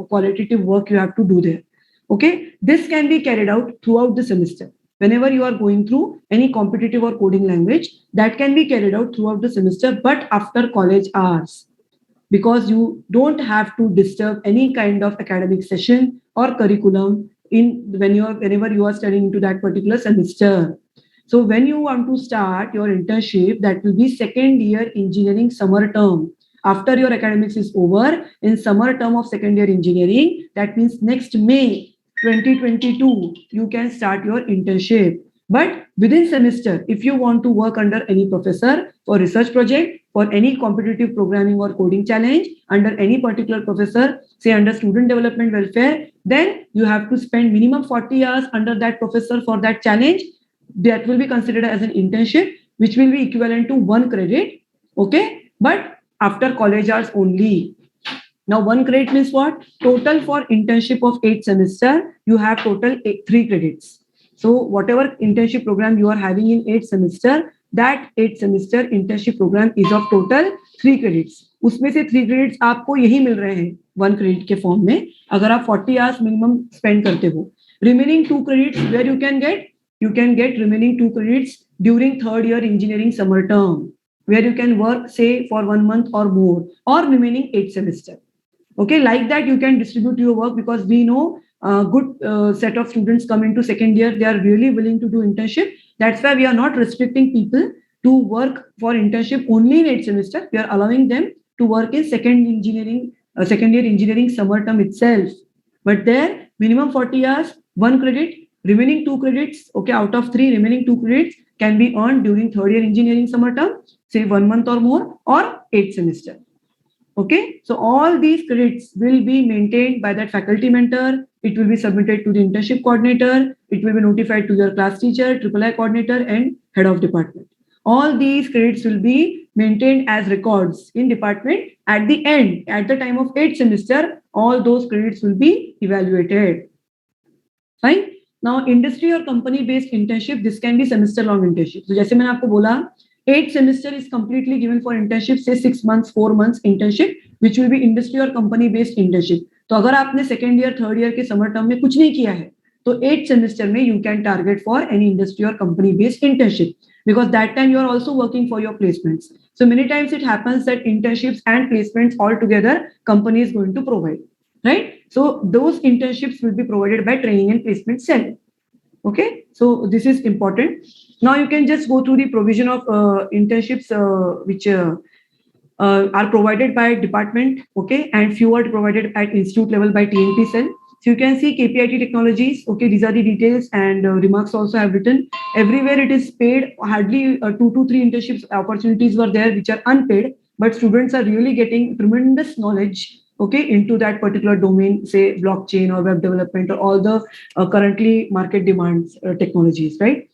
qualitative work you have to do there. Okay, this can be carried out throughout the semester. Whenever you are going through any competitive or coding language, that can be carried out throughout the semester, but after college hours, because you don't have to disturb any kind of academic session or curriculum whenever you are studying into that particular semester. So when you want to start your internship, that will be second year engineering summer term. After your academics is over, in summer term of second year engineering, that means next May 2022, you can start your internship. But within semester, if you want to work under any professor for research project, for any competitive programming or coding challenge, under any particular professor, say under student development welfare, then you have to spend minimum 40 hours under that professor for that challenge. That will be considered as an internship, which will be equivalent to 1 credit. Okay, but after college hours only. Now 1 credit means what? Total for internship of 8 semester, you have total 3 credits. So whatever internship program you are having in 8 semester, that 8 semester internship program is of total 3 credits. उसमें से 3 credits आपको यही मिल रहे हैं 1 credit के form में, अगर आप 40 hours minimum spend करते हो. Remaining 2 credits where you can get remaining 2 credits during third year engineering summer term, where you can work say for 1 month or more, or remaining 8 semester. Okay, like that you can distribute your work, because we know good set of students come into second year, they are really willing to do internship. That's why we are not restricting people to work for internship only in 8 semester. We are allowing them to work in second year engineering summer term itself. But there, minimum 40 hours, 1 credit, remaining 2 credits, okay, out of 3, remaining 2 credits can be earned during third year engineering summer term, say 1 month or more, or 8 semester. Okay, so all these credits will be maintained by that faculty mentor. It will be submitted to the internship coordinator. It will be notified to your class teacher, III coordinator, and head of department. All these credits will be maintained as records in department. At the end, at the time of 8th semester, all those credits will be evaluated. Fine. Now, industry or company-based internship, this can be semester-long internship. So, जैसे मैंने आपको बोला, 8th semester is completely given for internship, say 6 months, 4 months internship, which will be industry or company-based internship. तो अगर आपने second year, third year के summer term में कुछ नहीं किया है, तो 8th semester में you can target for any industry or company-based internship, because that time you are also working for your placements. So many times it happens that internships and placements all together, company is going to provide, right? So those internships will be provided by training and placement cell. Okay, so this is important. Now you can just go through the provision of internships which are provided by department, okay, and few are provided at institute level by TNP cell. So you can see KPIT technologies, okay, these are the details, and remarks also have written. Everywhere it is paid, hardly 2 to 3 internships opportunities were there which are unpaid, but students are really getting tremendous knowledge, okay, into that particular domain, say blockchain or web development or all the currently market demands technologies, right?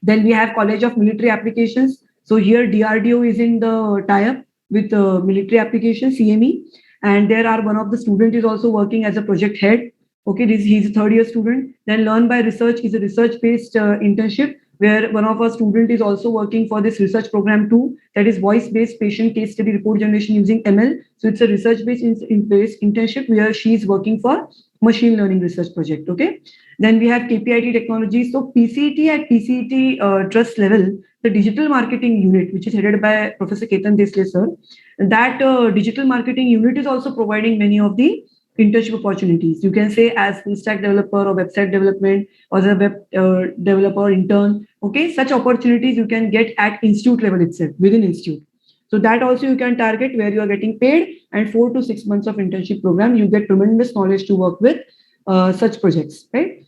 Then we have College of Military Applications. So here DRDO is in the tie-up with military applications, CME. And there are one of the student is also working as a project head. Okay, he's a third year student. Then Learn by Research is a research-based internship, where one of our student is also working for this research program too. That is voice-based patient case study report generation using ML. So it's a research-based internship where she is working for machine learning research project. Okay. Then we have KPIT technologies. So PCET at PCET trust level, the digital marketing unit, which is headed by Professor Ketan Desle sir, that digital marketing unit is also providing many of the internship opportunities. You can say as full stack developer or website development or as a web developer intern. Okay, such opportunities you can get at institute level itself, within institute. So that also you can target where you are getting paid, and 4 to 6 months of internship program, you get tremendous knowledge to work with such projects, right?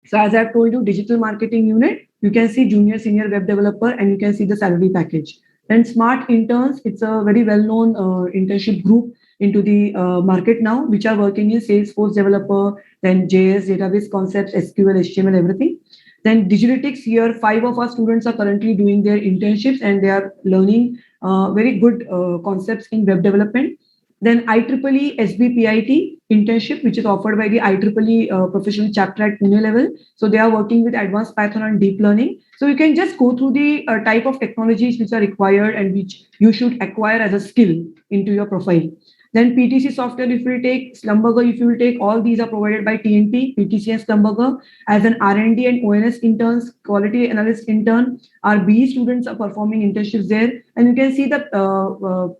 So as I've told you, digital marketing unit, you can see junior, senior web developer, and you can see the salary package. Then smart interns, it's a very well-known internship group into the market now, which are working in Salesforce developer, then JS, database concepts, SQL, HTML, everything. Then Digilitics, here 5 of our students are currently doing their internships and they are learning very good concepts in web development. Then IEEE SBPIT internship, which is offered by the IEEE professional chapter at Pune level. So they are working with advanced Python and deep learning. So you can just go through the type of technologies which are required and which you should acquire as a skill into your profile. Then PTC software, if you will take, Schlumberger, if you will take, all these are provided by TNT, PTC and Schlumberger. As an R&D and ONS interns, quality analyst intern, our BE students are performing internships there. And you can see that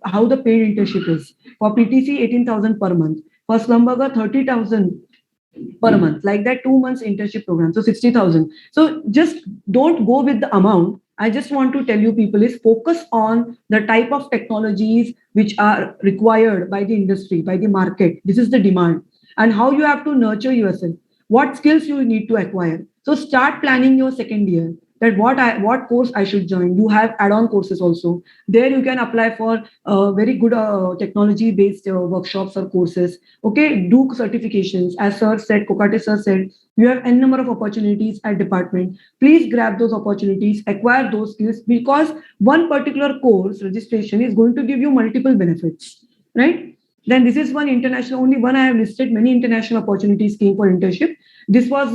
how the paid internship is. For PTC, 18,000 per month. For Schlumberger, 30,000 per month. Like that, 2 months internship program. So 60,000. So just don't go with the amount. I just want to tell you people is focus on the type of technologies which are required by the industry, by the market. This is the demand and how you have to nurture yourself. What skills you need to acquire. So start planning your second year that what course I should join. You have add-on courses also. There you can apply for very good technology-based workshops or courses. Okay, do certifications. As sir said, Kokate sir said, you have n number of opportunities at department. Please grab those opportunities, acquire those skills because one particular course registration is going to give you multiple benefits, right? Then this is one international, only one I have listed, many international opportunities came for internship. This was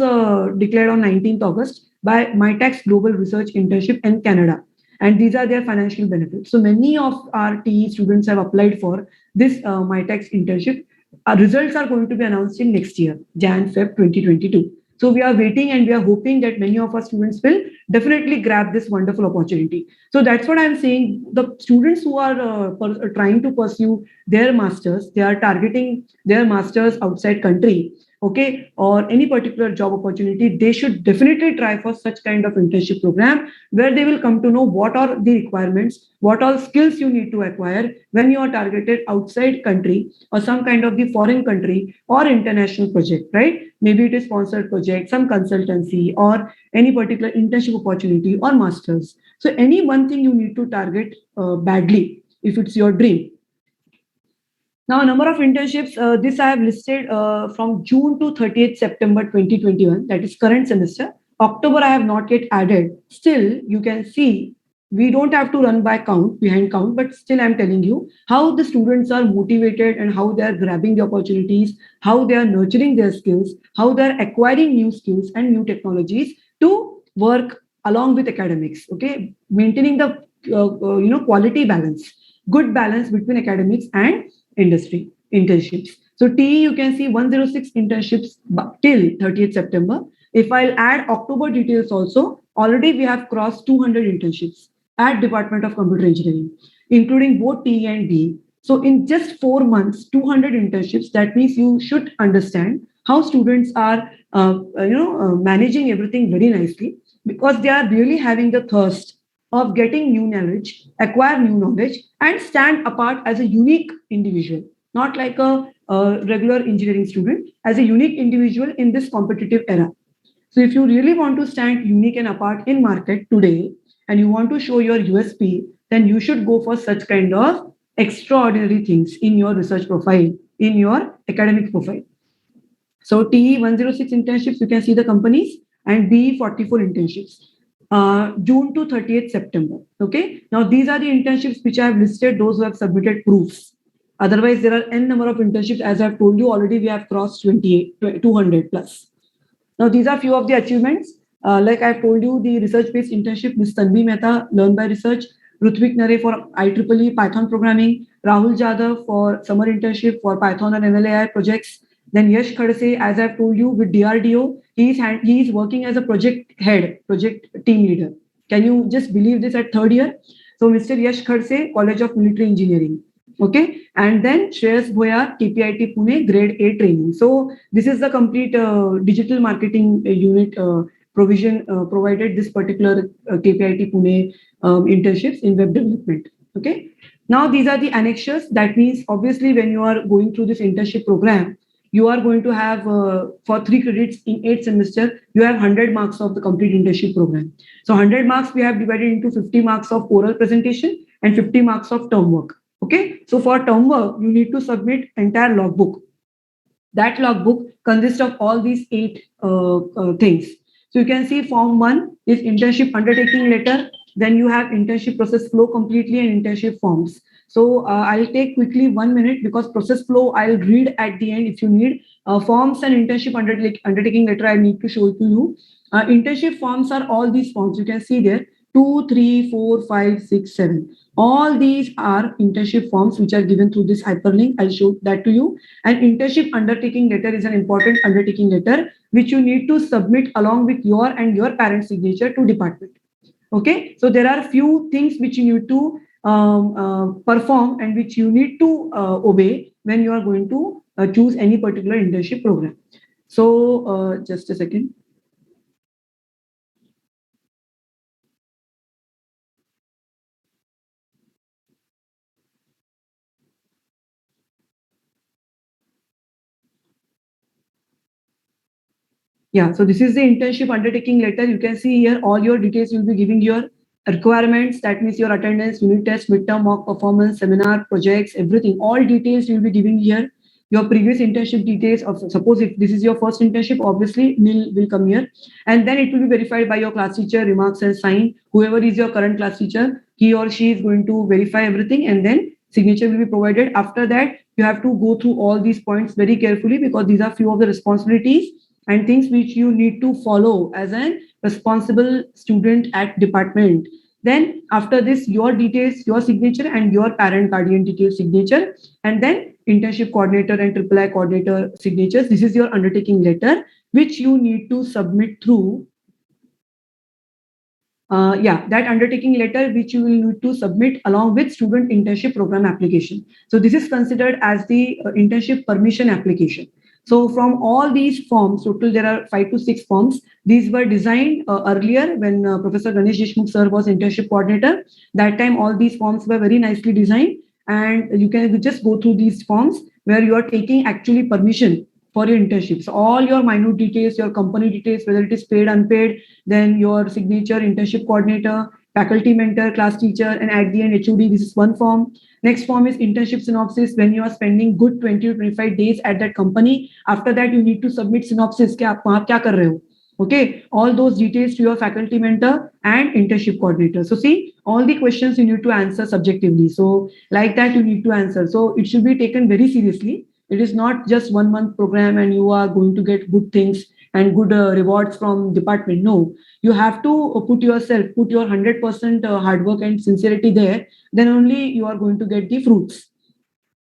declared on 19th August by MyTax Global Research Internship in Canada. And these are their financial benefits. So many of our TE students have applied for this MyTax internship. Our results are going to be announced in next year, Jan-Feb 2022. So we are waiting and we are hoping that many of our students will definitely grab this wonderful opportunity. So that's what I'm saying. The students who are trying to pursue their masters, they are targeting their masters outside country, okay, or any particular job opportunity, they should definitely try for such kind of internship program where they will come to know what are the requirements, what all skills you need to acquire when you are targeted outside country or some kind of the foreign country or international project, right? Maybe it is sponsored project, some consultancy or any particular internship opportunity or masters. So any one thing you need to target badly if it's your dream. Now, a number of internships, this I have listed from June to 30th September 2021, that is current semester. October, I have not yet added. Still, you can see we don't have to run by count, behind count, but still I'm telling you how the students are motivated and how they are grabbing the opportunities, how they are nurturing their skills, how they are acquiring new skills and new technologies to work along with academics, okay? Maintaining the quality balance, good balance between academics and industry internships. So TE, you can see 106 internships till 30th September. If I'll add October details also, already we have crossed 200 internships at Department of Computer Engineering, including both TE and BE. So in just 4 months, 200 internships, that means you should understand how students are managing everything very nicely because they are really having the thirst of getting new knowledge, acquire new knowledge, and stand apart as a unique individual, not like a regular engineering student, as a unique individual in this competitive era. So if you really want to stand unique and apart in market today, and you want to show your USP, then you should go for such kind of extraordinary things in your research profile, in your academic profile. So TE 106 internships, you can see the companies, and BE 44 internships. June to 30th September. Okay. Now, these are the internships which I have listed, those who have submitted proofs. Otherwise, there are n number of internships. As I've told you already, we have crossed 200 plus. Now, these are few of the achievements. Like I've told you, the research-based internship, Ms. Tanvi Mehta, Learn by Research, Rutvik Nare for IEEE Python programming, Rahul Jadhav for summer internship for Python and MLAI projects. Then Yash Khadse, as I've told you, with DRDO, he is working as a project head, project team leader. Can you just believe this at third year? So Mr. Yash Khadse, College of Military Engineering. Okay. And then Shreyas Bhoyar, KPIT Pune, grade A training. So this is the complete digital marketing unit provision provided this particular KPIT Pune internships in web development. Okay. Now these are the annexures. That means obviously when you are going through this internship program, you are going to have for 3 credits in 8 semester, you have 100 marks of the complete internship program. So 100 marks we have divided into 50 marks of oral presentation and 50 marks of term work. Okay. So for term work, you need to submit entire logbook. That logbook consists of all these 8 things. So you can see form 1 is internship undertaking letter. Then you have internship process flow completely and internship forms. So I'll take quickly 1 minute because process flow I'll read at the end if you need. Forms and internship undertaking letter I need to show it to you. Internship forms are all these forms. You can see there 2, 3, 4, 5, 6, 7. All these are internship forms which are given through this hyperlink. I'll show that to you. An internship undertaking letter is an important undertaking letter which you need to submit along with your and your parent signature to department. Okay, so there are few things which you need to perform and which you need to obey when you are going to choose any particular internship program. So just a second. Yeah, so this is the internship undertaking letter. You can see here all your details will be giving your requirements. That means your attendance, unit test, midterm, mock performance, seminar, projects, everything. All details you will be giving here. Your previous internship details of, suppose if this is your first internship, obviously nil will come here. And then it will be verified by your class teacher, remarks and sign. Whoever is your current class teacher, he or she is going to verify everything and then signature will be provided. After that, you have to go through all these points very carefully because these are few of the responsibilities and things which you need to follow as a responsible student at department. Then after this, your details, your signature and your parent guardian detail signature, and then internship coordinator and III coordinator signatures. This is your undertaking letter, which you need to submit through that undertaking letter which you will need to submit along with student internship program application. So this is considered as the internship permission application. So from all these forms, total there are 5 to 6 forms. These were designed earlier when Professor Ganesh Deshmukh sir was internship coordinator. That time all these forms were very nicely designed and you can just go through these forms where you are taking actually permission for your internships. All your minute details, your company details, whether it is paid, unpaid, then your signature, internship coordinator, faculty mentor, class teacher, and at the end HOD, this is one form. Next form is internship synopsis when you are spending good 20 to 25 days at that company. After that, you need to submit synopsis. कि आप वहाँ क्या कर रहे हो? Okay, all those details to your faculty mentor and internship coordinator. So see, all the questions you need to answer subjectively. So like that, you need to answer. So it should be taken very seriously. It is not just 1 month program and you are going to get good things and good rewards from department. No, you have to put your 100% hard work and sincerity there. Then only you are going to get the fruits.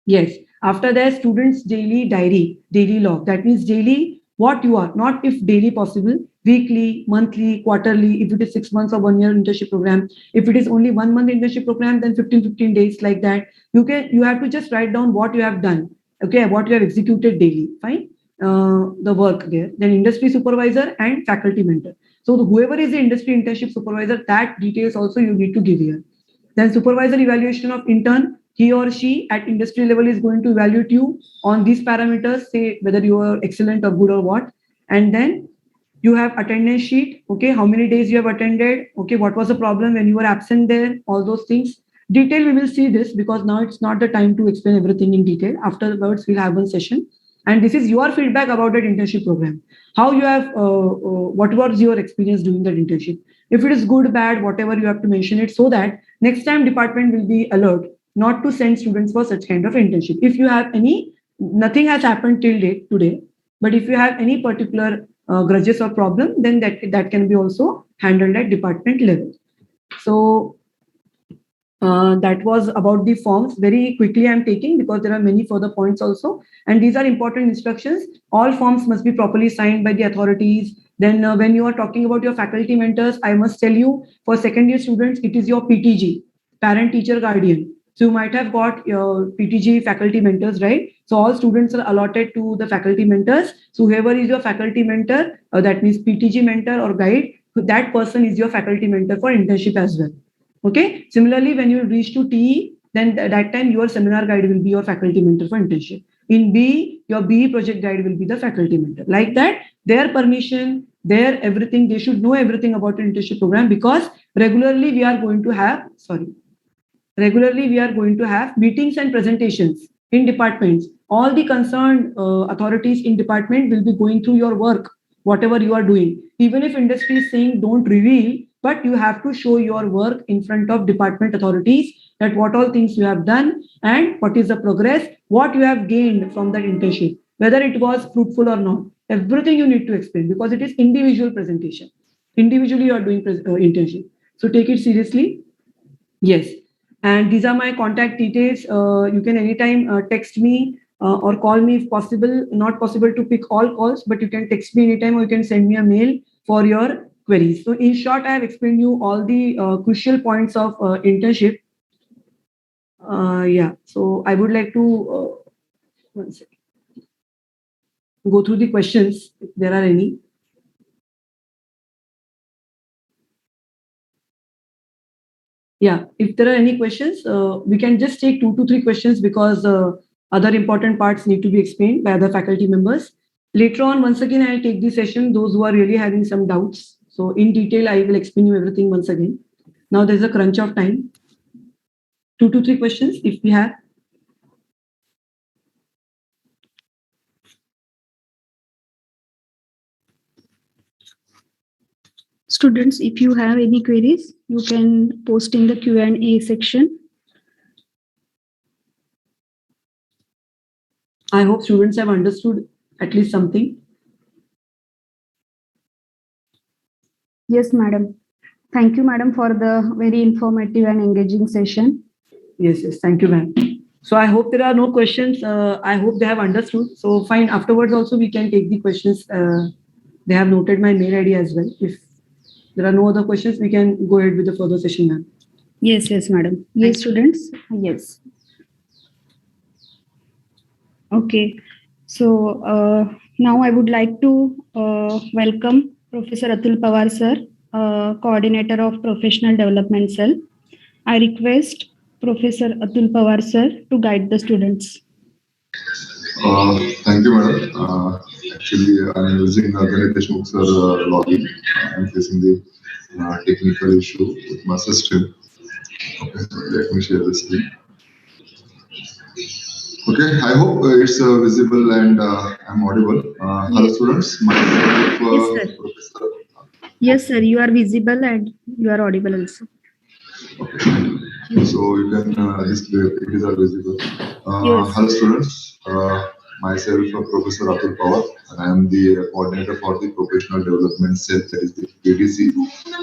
Yes. After that, students daily diary, daily log. That means daily what you are, not if daily possible, weekly, monthly, quarterly, if it is 6 months or 1 year internship program. If it is only 1 month internship program, then 15 days like that. You have to just write down what you have done. Okay, what you have executed daily. Fine. The work there. Then industry supervisor and faculty mentor. So whoever is the industry internship supervisor, that details also you need to give here. Then supervisor evaluation of intern, he or she at industry level is going to evaluate you on these parameters, say whether you are excellent or good or what. And then you have attendance sheet. Okay, how many days you have attended? Okay, what was the problem when you were absent there? All those things. Detail, we will see this because now it's not the time to explain everything in detail. Afterwards, we'll have one session. And this is your feedback about that internship program. How you have, what was your experience doing that internship? If it is good, bad, whatever, you have to mention it so that next time department will be alert not to send students for such kind of internship. If you have any, nothing has happened till date today, but if you have any particular grudges or problem, then that can be also handled at department level. So that was about the forms. Very quickly I'm taking because there are many further points also. And these are important instructions. All forms must be properly signed by the authorities. Then when you are talking about your faculty mentors, I must tell you for second year students, it is your PTG, parent teacher guardian. So you might have got your PTG faculty mentors, right? So all students are allotted to the faculty mentors. So whoever is your faculty mentor, that means PTG mentor or guide, that person is your faculty mentor for internship as well. Okay. Similarly, when you reach to T, then that time your seminar guide will be your faculty mentor for internship. In B, your BE project guide will be the faculty mentor. Like that, their permission, their everything, they should know everything about the internship program, because regularly we are going to have meetings and presentations in departments. All the concerned authorities in department will be going through your work, whatever you are doing. Even if industry is saying don't reveal, but you have to show your work in front of department authorities, that what all things you have done and what is the progress, what you have gained from that internship, whether it was fruitful or not. Everything you need to explain, because it is individual presentation. Individually you are doing internship. So take it seriously. Yes. And these are my contact details. You can anytime text me or call me if possible. Not possible to pick all calls, but you can text me anytime, or you can send me a mail for your queries. So in short, I have explained you all the crucial points of internship. Yeah. So I would like to one second, go through the questions if there are any. Yeah, if there are any questions, we can just take 2 to 3 questions, because other important parts need to be explained by other faculty members. Later on, once again, I'll take the session, those who are really having some doubts. So in detail, I will explain you everything once again. Now there's a crunch of time. 2 to 3 questions if we have. Students, if you have any queries, you can post in the Q&A section. I hope students have understood at least something. Yes, madam. Thank you, madam, for the very informative and engaging session. Yes, thank you, ma'am. So I hope there are no questions. I hope they have understood. So fine, afterwards also we can take the questions. They have noted my mail ID as well. If there are no other questions, we can go ahead with the further session, ma'am. Yes, madam. Yes, students. Yes. Okay. So now I would like to welcome Professor Atul Pawar, sir, coordinator of Professional Development Cell. I request Professor Atul Pawar, sir, to guide the students. Thank you, madam. Actually, I'm using Ganesh Deshmukh sir login. I'm facing the technical issue with my system. Okay, so let me share the screen. Okay, I hope it's visible and I'm audible. Hello, students. Myself, Yes, sir. Professor. Yes, sir. You are visible and you are audible also. Okay. So you can display it is visible. Yes. Hello, students. Myself, Professor Atul Pawar, and I am the coordinator for the Professional Development Cell, that is the PDC.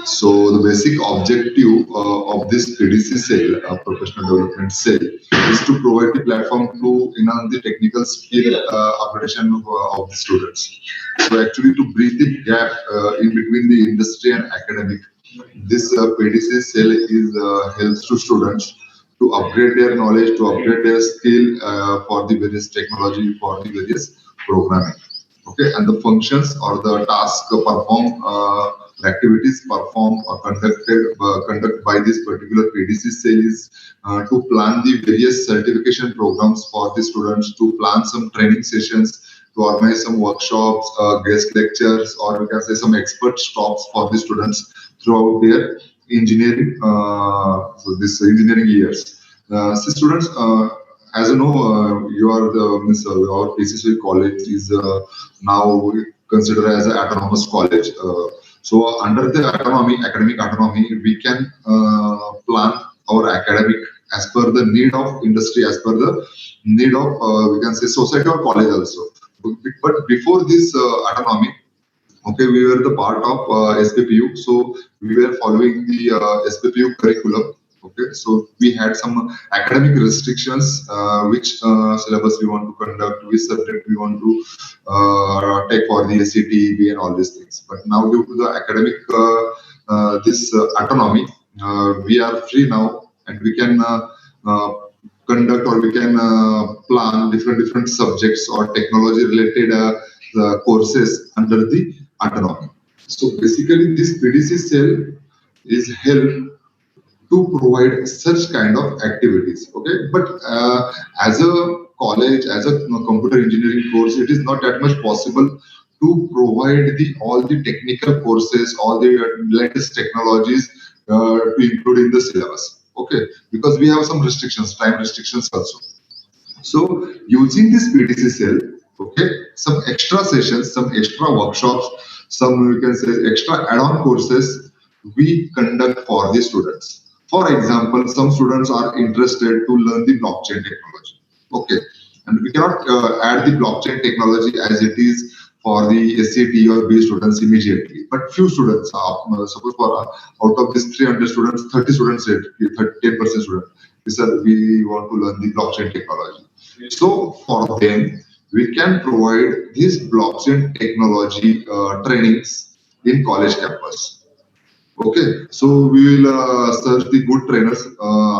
So the basic objective of this PDC cell, Professional Development Cell, is to provide the platform to enhance the technical skill upgradation of the students. So actually, to bridge the gap in between the industry and academic, this PDC cell is helps to students to upgrade their knowledge, to upgrade their skill for the various technology, for the various programming. Okay, and the functions or the task performed, activities performed or conducted by this particular PDC cell is to plan the various certification programs for the students, to plan some training sessions, to organize some workshops, guest lectures, or we can say some expert stops for the students throughout their engineering, so this engineering years. So students, as you know, you are the our PCC college is now considered as an autonomous college. So under the academic autonomy, we can plan our academic as per the need of industry, as per the need of we can say society or college also. But before this autonomy, okay, we were the part of SPPU, so we were following the SPPU curriculum. Okay, so we had some academic restrictions, which syllabus we want to conduct, which subject we want to take for the SCTEB and all these things. But now, due to the academic this autonomy, we are free now, and we can conduct or we can plan different subjects or technology related courses under the autonomy. So basically, this PDC cell is held to provide such kind of activities. Okay, but as a college, as a computer engineering course, it is not that much possible to provide all the technical courses, all the latest technologies to include in the syllabus. Okay, because we have some restrictions, time restrictions also. So using this PTC cell, okay, some extra sessions, some extra workshops, some you can say extra add-on courses we conduct for the students. For example, some students are interested to learn the blockchain technology. Okay, and we cannot add the blockchain technology as it is for the SCT or B students immediately. But few students, suppose for out of these 300 students, 30 students said 10% students, we said we want to learn the blockchain technology. So for them, we can provide these blockchain technology trainings in college campus. Okay, so we will search the good trainers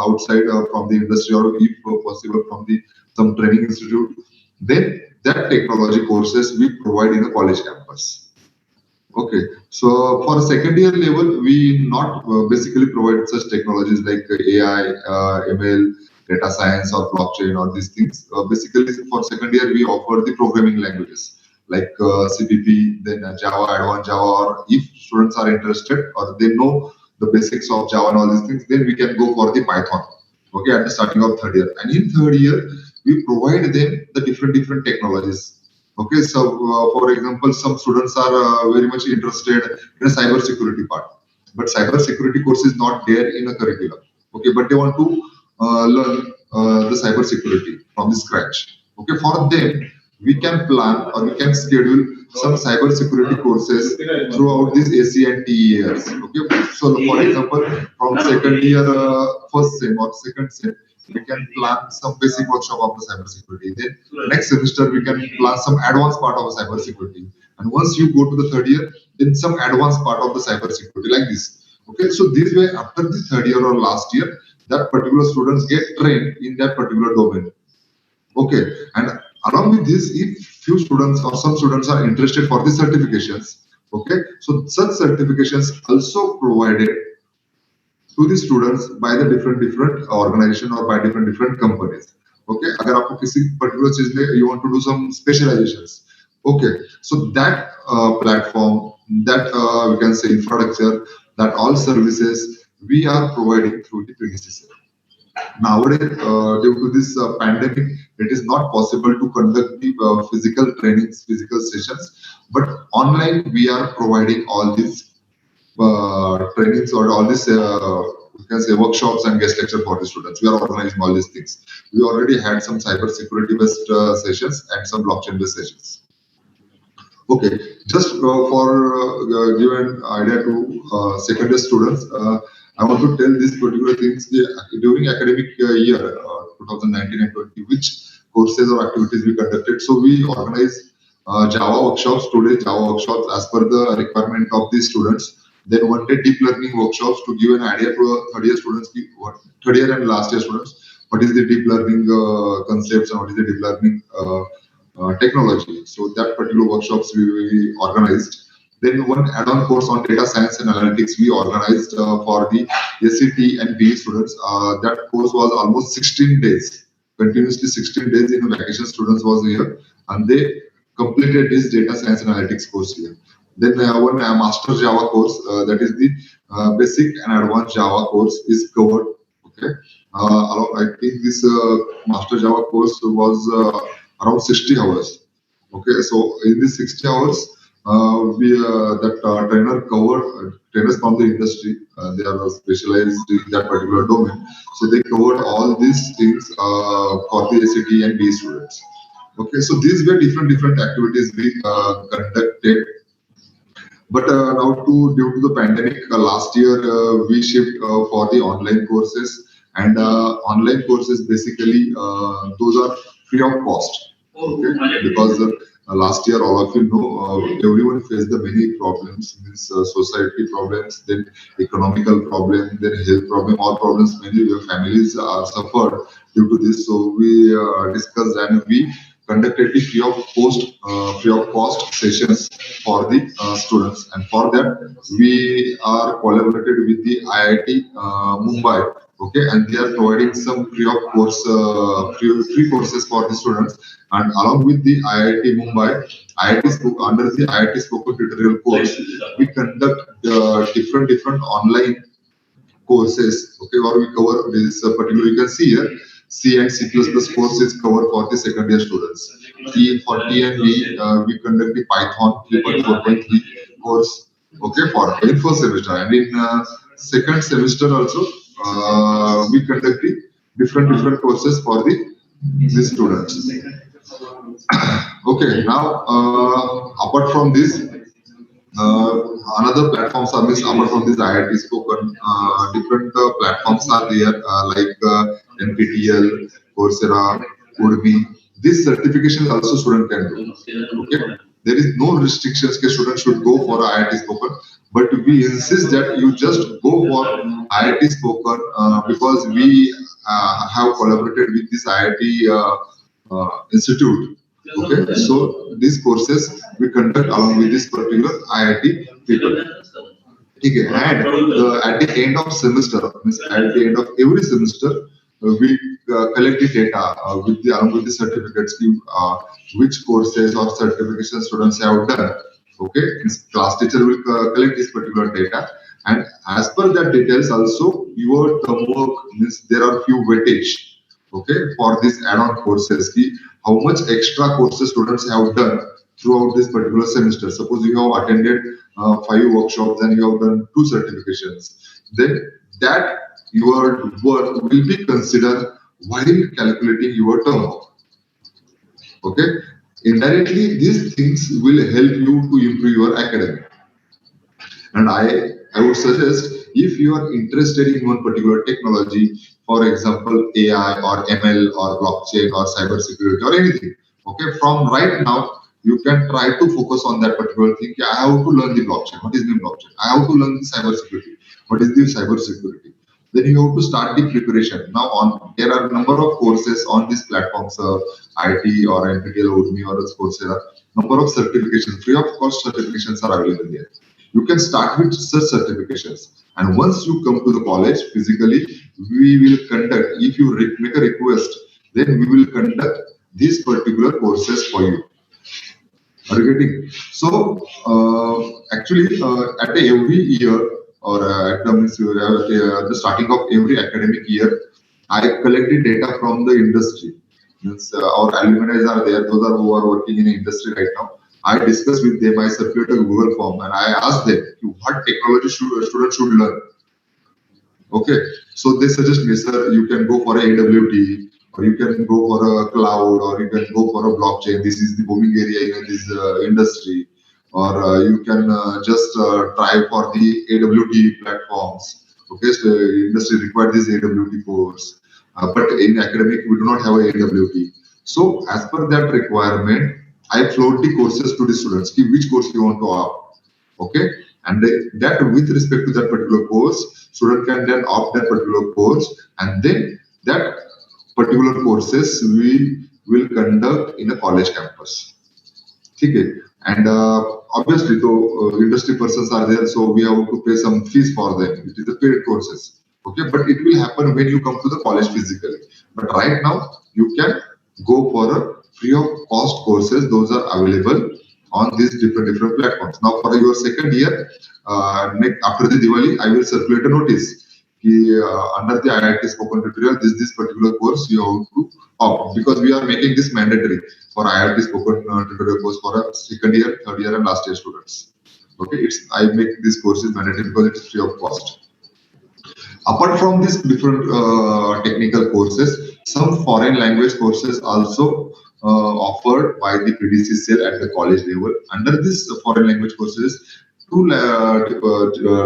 outside from the industry or if possible from the some training institute. Then that technology courses we provide in a college campus. Okay, so for second year level, we not basically provide such technologies like AI, ML, data science, or blockchain, or these things. Basically, for second year, we offer the programming languages like CPP, then Java, Advanced Java, or if students are interested or they know the basics of Java and all these things, then we can go for the Python. Okay, at the starting of third year, and in third year, we provide them the different technologies. Okay, so for example, some students are very much interested in a cyber security part, but cyber security course is not there in a curriculum. Okay, but they want to learn the cyber security from the scratch. Okay, for them, we can plan or we can schedule some cyber security courses throughout these AC and TE years. Okay, so for example, from second year, first sem or second sem, we can plan some basic workshop of the cyber security. Then next semester we can plan some advanced part of cyber security. And once you go to the third year, then some advanced part of the cyber security like this. Okay, so this way after the third year or last year, that particular students get trained in that particular domain. Okay, and along with this, if few students or some students are interested for the certifications, okay, so such certifications also provided to the students by the different organization or by different companies. Okay, अगर आपको किसी particular चीज में you want to do some specializations. Okay, so that platform, that we can say infrastructure, that all services we are providing through the PTC. Nowadays, due to this pandemic, it is not possible to conduct the physical trainings, physical sessions, but online we are providing all these trainings or all these we can say workshops and guest lecture for the students. We are organizing all these things. We already had some cyber security based sessions and some blockchain based sessions. Okay, just for give an idea to secondary students, I want to tell these particular things during academic year 2019 and 20, which courses or activities we conducted. So we organized Java workshops, today Java workshops as per the requirement of the students. Then one day deep learning workshops to give an idea to third year students, third year and last year students, what is the deep learning concepts and what is the deep learning technology. So that particular workshops we organized. Then one add-on course on data science and analytics we organized for the SCT and BE students. That course was almost 16 days, continuously 16 days in a vacation students was here and they completed this data science and analytics course here. Then one master Java course, that is the basic and advanced Java course is covered. Okay, I think this master Java course was around 60 hours. Okay, so in these 60 hours, trainer covered trainers from the industry. They are specialized in that particular domain, so they covered all these things for the SCT and B students. Okay, so these were different activities we conducted. But now, due to the pandemic, last year we shift for the online courses, and online courses basically those are free of cost. Okay, because last year, all of you know, everyone faced the many problems, means society problems, then economical problem, then health problem, all problems. Many families are suffered due to this. So we discussed and we conducted the free of cost sessions for the students, and for that we are collaborated with the IIT Mumbai. Okay, and they are providing some free courses for the students, and along with the IIT Mumbai, under the IIT Spoken Tutorial course, we conduct different online courses. Okay, or we cover this particular. You can see here C and C++ course is covered for the second year students. For T&D, we conduct the Python 3.4.3 course. Okay, for in first semester, and in second semester also we conduct the different courses for the students. Okay, now apart from this, another platforms are this. Apart from this IIT Spoken, different platforms are there like NPTEL, Coursera, Udemy. This certification also student can do. Okay, there is no restrictions that student should go for IIT Spoken, but we insist that you just go for IIT Spoken because we have collaborated with this IIT institute. Okay, so these courses we conduct along with this particular IIT people. Okay, and at the end of semester, means at the end of every semester, we collect the data along with the certificates, which courses or certification students have done. Okay, his class teacher will collect this particular data, and as per that details also your term work means there are few weightage. Okay, for these add-on courses, how much extra courses students have done throughout this particular semester. Suppose you have attended 5 workshops and you have done 2 certifications, then that your work will be considered while calculating your term work. Okay, indirectly these things will help you to improve your academic. And I would suggest, if you are interested in one particular technology, for example, AI or ML or blockchain or cyber security or anything, okay, from right now, you can try to focus on that particular thing. I have to learn the blockchain. What is the blockchain? I have to learn the cyber security. What is the cyber security? Then you have to start the preparation. Now, there are a number of courses on these platforms, IT or NPTEL, Udemy or Coursera. Number of certifications, free of cost certifications are available there. You can start with such certifications, and once you come to the college physically, we will conduct. If you make a request, then we will conduct these particular courses for you. Are you getting? So actually, at every year or at the starting of every academic year, I collect the data from the industry. Means our alumni are there; those are who are working in the industry right now. I discuss with them, I circulate a Google form, and I ask them what technology students should learn. Okay, so they suggest me, sir, you can go for a AWT, or you can go for a cloud, or you can go for a blockchain. This is the booming area in this industry, or you can just try for the AWT platforms. Okay, so industry require this AWT course, but in academic we do not have a AWT. So as per that requirement, I float the courses to the students. Which course you want to opt? Okay, and that with respect to that particular course, student can then opt that particular course, and then that particular courses we will conduct in a college campus. Okay, and obviously, though industry persons are there, so we have to pay some fees for them. It is the paid courses. Okay, but it will happen when you come to the college physically. But right now, you can go for a free of cost courses. Those are available on these different platforms. Now, for your second year, after the Diwali, I will circulate a notice. Under the IIT Spoken Tutorial, this particular course you have to opt, because we are making this mandatory for IIT Spoken Tutorial course for a second year, third year, and last year students. Okay, I make this courses mandatory because it's free of cost. Apart from these different technical courses, some foreign language courses also offered by the PDC cell at the college level. Under this foreign language courses, 2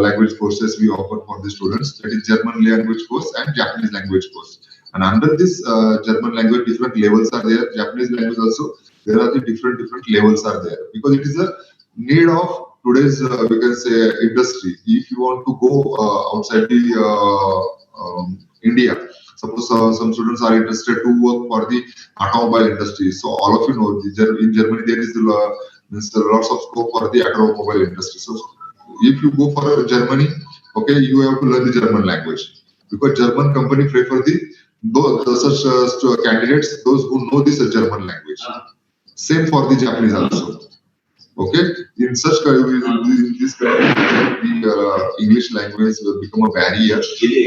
language courses we offer for the students, that is German language course and Japanese language course. And under this German language, different levels are there. Japanese language also, there are the different levels are there, because it is a need of today's we can say industry. If you want to go outside the India, Suppose some students are interested to work for the automobile industry. So all of you know, in Germany there is means lots of scope for the automobile industry. So if you go for Germany, okay, you have to learn the German language because German company prefer such candidates, those who know this German language. Same for the Japanese also. Okay, in this country, the English language will become a barrier.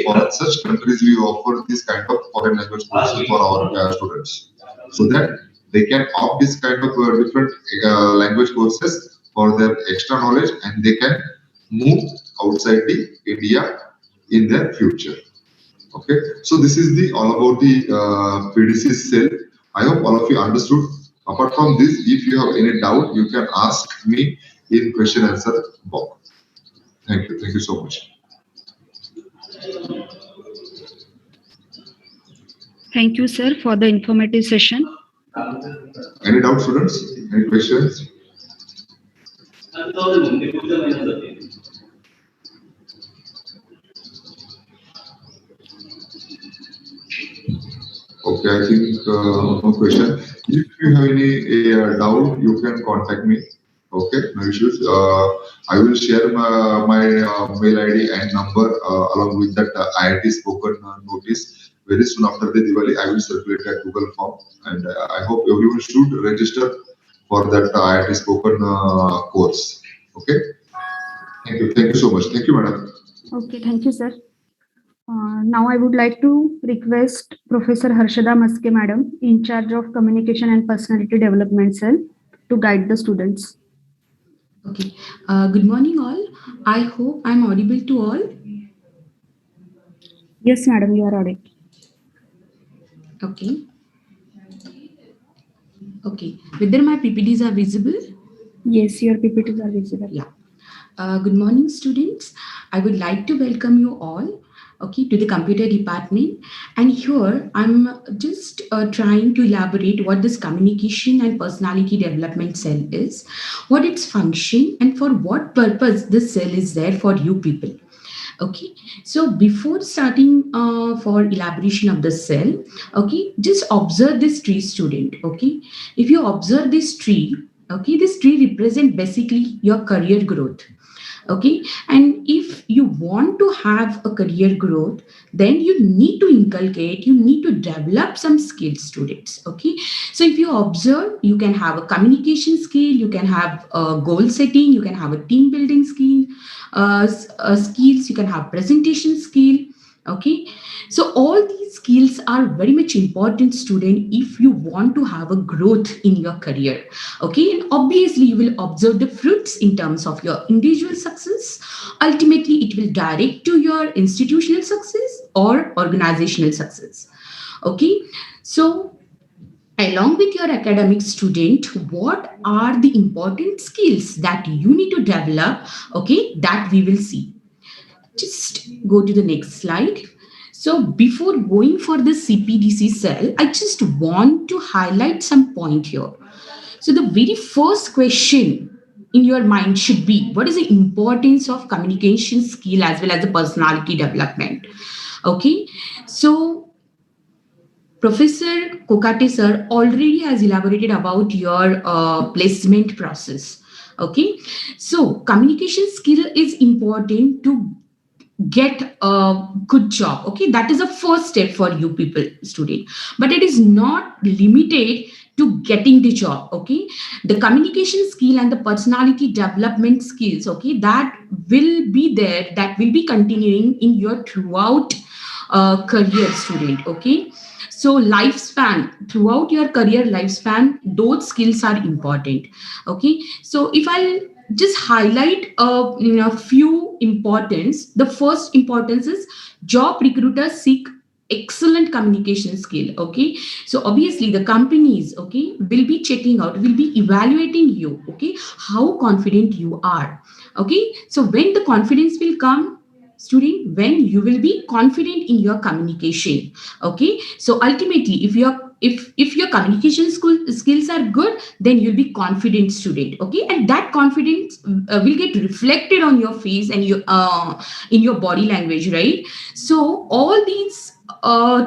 For such countries, we offer this kind of foreign language courses for our students, so that they can opt this kind of different language courses for their extra knowledge, and they can move outside the India in their future. Okay, so this is the all about the PDC cell. I hope all of you understood. Apart from this, if you have any doubt, you can ask me in question answer box. Thank you. Thank you so much. Thank you, sir, for the informative session. Any doubt, students? Any questions? Okay, I think no question. If you have any doubt, you can contact me. Okay, no issues. I will share my mail ID and number along with that IIT spoken notice very soon after the Diwali. I will circulate that Google form, and I hope everyone should register for that IIT spoken course. Okay. Thank you. Thank you so much. Thank you, madam. Okay, thank you, sir. Now I would like to request Professor Harshada Maske, madam, in charge of Communication and Personality Development Cell, to guide the students. Okay. Good morning, all. I hope I'm audible to all. Yes, madam, you are audible. Okay. Okay. Whether my PPTs are visible? Yes, your PPTs are visible. Yeah. Good morning, students. I would like to welcome you all, okay, to the computer department. And here I'm just trying to elaborate what this communication and personality development cell is, what its function, and for what purpose this cell is there for you people. Okay, so before starting for elaboration of the cell, okay, just observe this tree, student. Okay, if you observe this tree, okay, this tree represents basically your career growth. Okay, and if you want to have a career growth, then you need to inculcate, you need to develop some skills, students. Okay, so if you observe, you can have a communication skill, you can have a goal setting, you can have a team building skill, skills, you can have presentation skill. Okay, so all these skills are very much important, student, if you want to have a growth in your career. Okay, and obviously you will observe the fruits in terms of your individual success. Ultimately it will direct to your institutional success or organizational success. Okay, so along with your academic student, what are the important skills that you need to develop? Okay, that we will see. Just go to the next slide. So before going for the CPDC cell, I just want to highlight some point here. So the very first question in your mind should be, what is the importance of communication skill as well as the personality development? Okay, so Professor Kokate sir already has elaborated about your placement process. Okay, so communication skill is important to get a good job. Okay, that is the first step for you people, student, but it is not limited to getting the job. Okay, the communication skill and the personality development skills, okay, that will be there, that will be continuing in your throughout career, student. Okay, so lifespan, throughout your career lifespan, those skills are important. Okay, so if I just highlight a few importance. The first importance is job recruiters seek excellent communication skill. Okay, so obviously the companies, okay, will be checking out, will be evaluating you, okay, how confident you are. Okay, so when the confidence will come, student, when you will be confident in your communication. Okay, so ultimately if you are if your communication skills are good, then you'll be confident student. Okay, and that confidence will get reflected on your face and your in your body language, right? So all these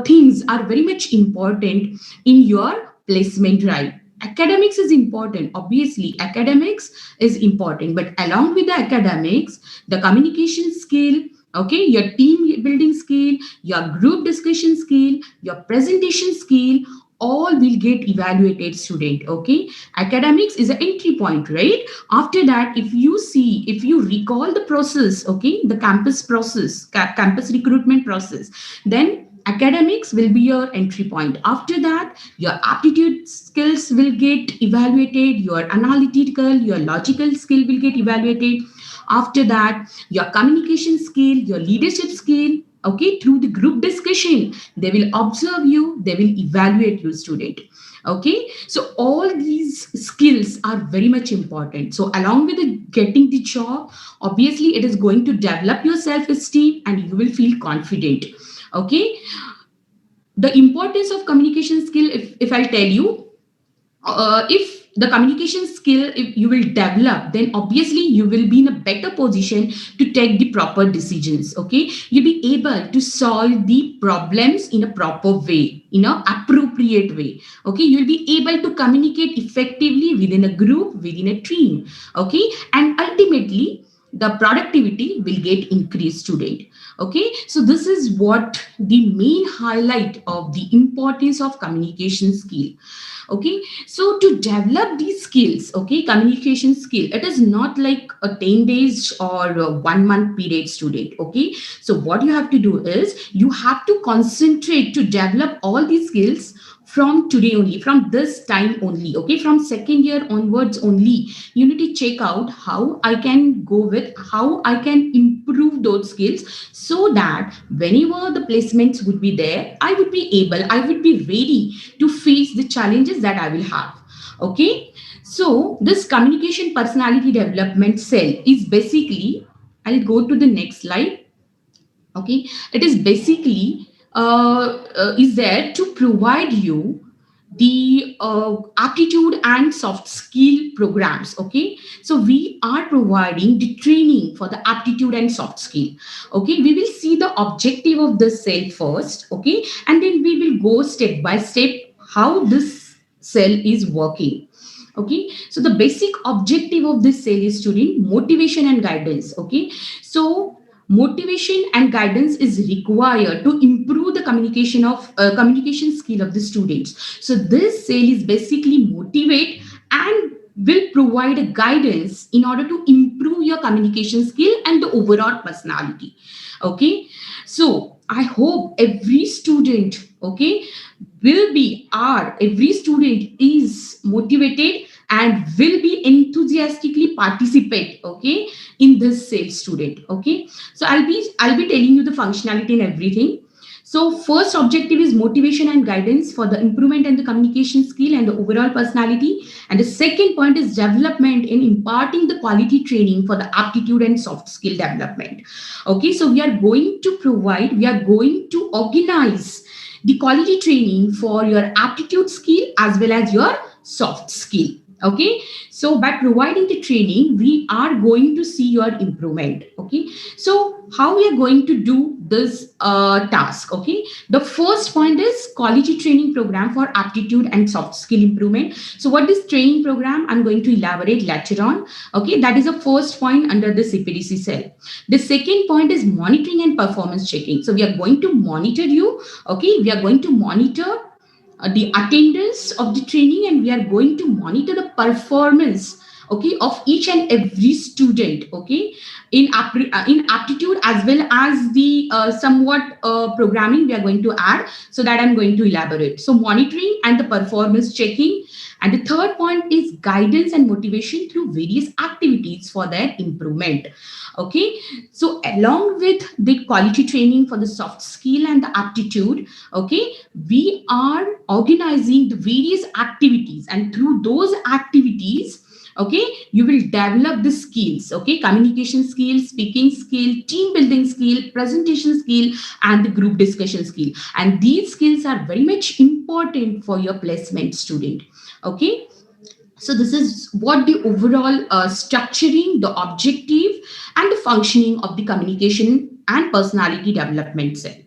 things are very much important in your placement, right? Academics is important, obviously academics is important, but along with the academics, the communication skill, okay, your team building skill, your group discussion skill, your presentation skill, all will get evaluated student. Okay, academics is an entry point, right? After that, if you recall the process, okay, the campus process, campus recruitment process, then academics will be your entry point. After that, your aptitude skills will get evaluated, your analytical, your logical skill will get evaluated. After that, your communication skill, your leadership skill, okay, through the group discussion, they will observe you, they will evaluate you student. Okay, so all these skills are very much important. So along with getting the job, obviously it is going to develop your self-esteem and you will feel confident. Okay, the importance of communication skill, if I'll tell you, if the communication skill, if you will develop, then obviously you will be in a better position to take the proper decisions. Okay, you'll be able to solve the problems in a proper way, in an appropriate way. Okay, you'll be able to communicate effectively within a group, within a team. Okay, and ultimately the productivity will get increased today. Okay, so this is what the main highlight of the importance of communication skill. Okay, so to develop these skills, okay, communication skill, it is not like a 10 days or a 1 month period student. Okay, so what you have to do is you have to concentrate to develop all these skills from today only, from this time only. Okay, from second year onwards only, you need to check out how I can go with, how I can improve those skills, so that whenever the placements would be there, I would be ready to face the challenges that I will have. Okay, so this communication personality development cell is basically, I'll go to the next slide. Okay, it is basically is there to provide you the aptitude and soft skill programs. Okay, so we are providing the training for the aptitude and soft skill. Okay, we will see the objective of this cell first. Okay, and then we will go step by step how this cell is working. Okay, so the basic objective of this cell is student motivation and guidance. Okay, so motivation and guidance is required to improve the communication skill of the students. So this cell is basically motivate and will provide a guidance in order to improve your communication skill and the overall personality. Okay, so I hope every student, okay, every student is motivated and will be enthusiastically participate, okay, in this safe student. Okay, so I'll be telling you the functionality and everything. So first objective is motivation and guidance for the improvement and the communication skill and the overall personality. And the second point is development in imparting the quality training for the aptitude and soft skill development. Okay, so we are going to organize the quality training for your aptitude skill as well as your soft skill. Okay, so by providing the training, we are going to see your improvement. Okay, so how we are going to do this task? Okay, the first point is quality training program for aptitude and soft skill improvement. So what this training program, I'm going to elaborate later on. Okay, that is the first point under the CPDC cell. The second point is monitoring and performance checking. So we are going to monitor you. Okay, we are going to monitor the attendance of the training, and we are going to monitor the performance, okay, of each and every student, okay, in aptitude as well as the somewhat programming we are going to add, so that I'm going to elaborate. So monitoring and the performance checking. And the third point is guidance and motivation through various activities for their improvement. Okay, so along with the quality training for the soft skill and the aptitude, okay, we are organizing the various activities, and through those activities Okay, you will develop the skills, okay, communication skill, speaking skill, team building skill, presentation skill, and the group discussion skill. And these skills are very much important for your placement student. Okay, so this is what the overall structuring, the objective, and the functioning of the communication and personality development cell.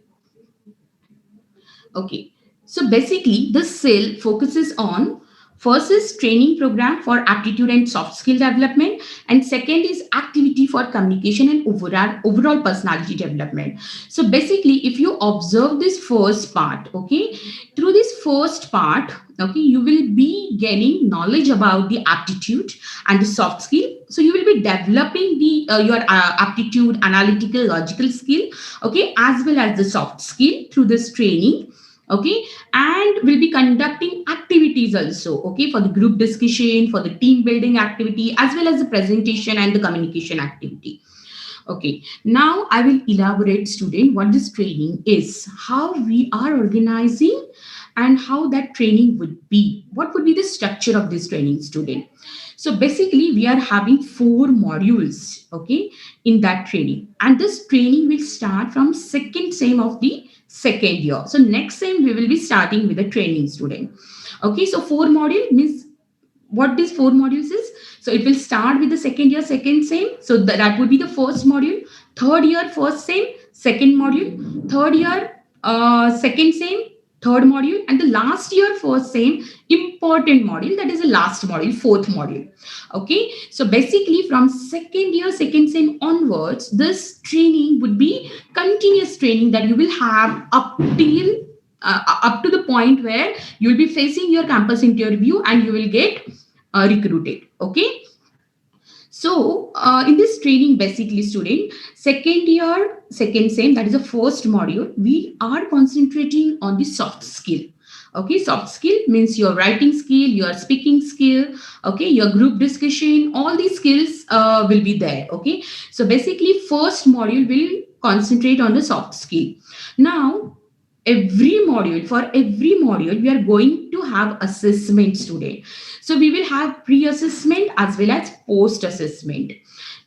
Okay, so basically this cell focuses on, first is training program for aptitude and soft skill development, and second is activity for communication and overall personality development. So basically, if you observe this first part, okay, through this first part, okay, you will be gaining knowledge about the aptitude and the soft skill. So you will be developing the your aptitude, analytical, logical skill, okay, as well as the soft skill through this training. Okay, and we'll be conducting activities also, okay, for the group discussion, for the team building activity, as well as the presentation and the communication activity. Okay, now I will elaborate, student, what this training is, how we are organizing, and how that training would be. What would be the structure of this training, student? So basically, we are having 4 modules, okay, in that training, and this training will start from second sem of the second year. So next sem we will be starting with a training, student. Okay, so 4 module means what these 4 modules is. So it will start with the second year, second sem. So that would be the first module. Third year, first sem, second module. Third year, second sem, third module, and the last year, first sem, important module, that is the last module, fourth module. Okay, so basically from second year, second sem onwards, this training would be continuous training that you will have up till up to the point where you will be facing your campus interview and you will get recruited. Okay, so in this training, basically, student, second year, second sem, that is the first module, we are concentrating on the soft skill. Okay, soft skill means your writing skill, your speaking skill, okay, your group discussion, all these skills will be there. Okay, so basically, first module will concentrate on the soft skill. Now, for every module, we are going to have assessment, student. So we will have pre-assessment as well as post-assessment.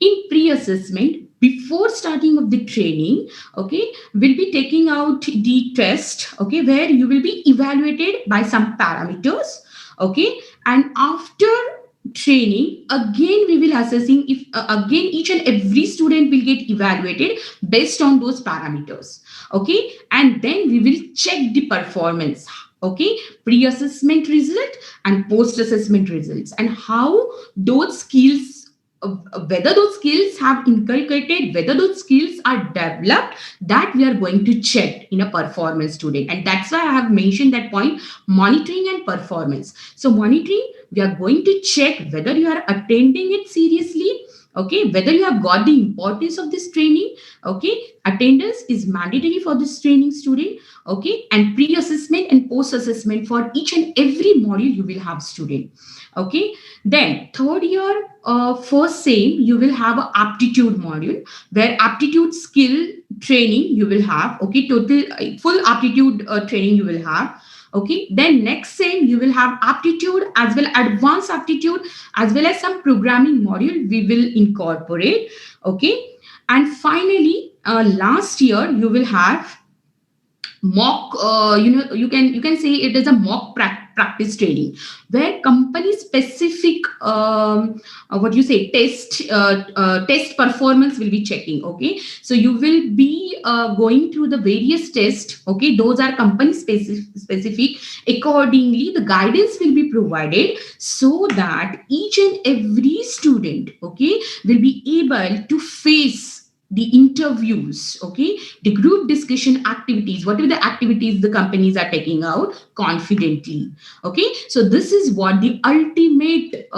In pre-assessment, before starting of the training, okay, we'll be taking out the test, okay, where you will be evaluated by some parameters, okay, and after training, again we will assessing if again each and every student will get evaluated based on those parameters. Okay, and then we will check the performance. Okay, pre-assessment result and post-assessment results, and how those skills, whether those skills have inculcated, whether those skills are developed, that we are going to check in a performance today. And that's why I have mentioned that point, monitoring and performance. So monitoring, we are going to check whether you are attending it seriously, okay, whether you have got the importance of this training. Okay, attendance is mandatory for this training, student. Okay, and pre-assessment and post-assessment for each and every module you will have, student. Okay, then third year, first same, you will have an aptitude module where aptitude skill training you will have. Okay, total full aptitude training you will have. Okay, then next same you will have aptitude as well, advanced aptitude, as well as some programming module we will incorporate. Okay, and finally last year you will have mock, you can say it is a mock practice training where company specific test performance will be checking. Okay, so you will be going through the various tests. Okay, those are company specific. Accordingly, the guidance will be provided so that each and every student, okay, will be able to face the interviews, okay, the group discussion activities, whatever the activities the companies are taking out confidently. Okay, so this is what the ultimate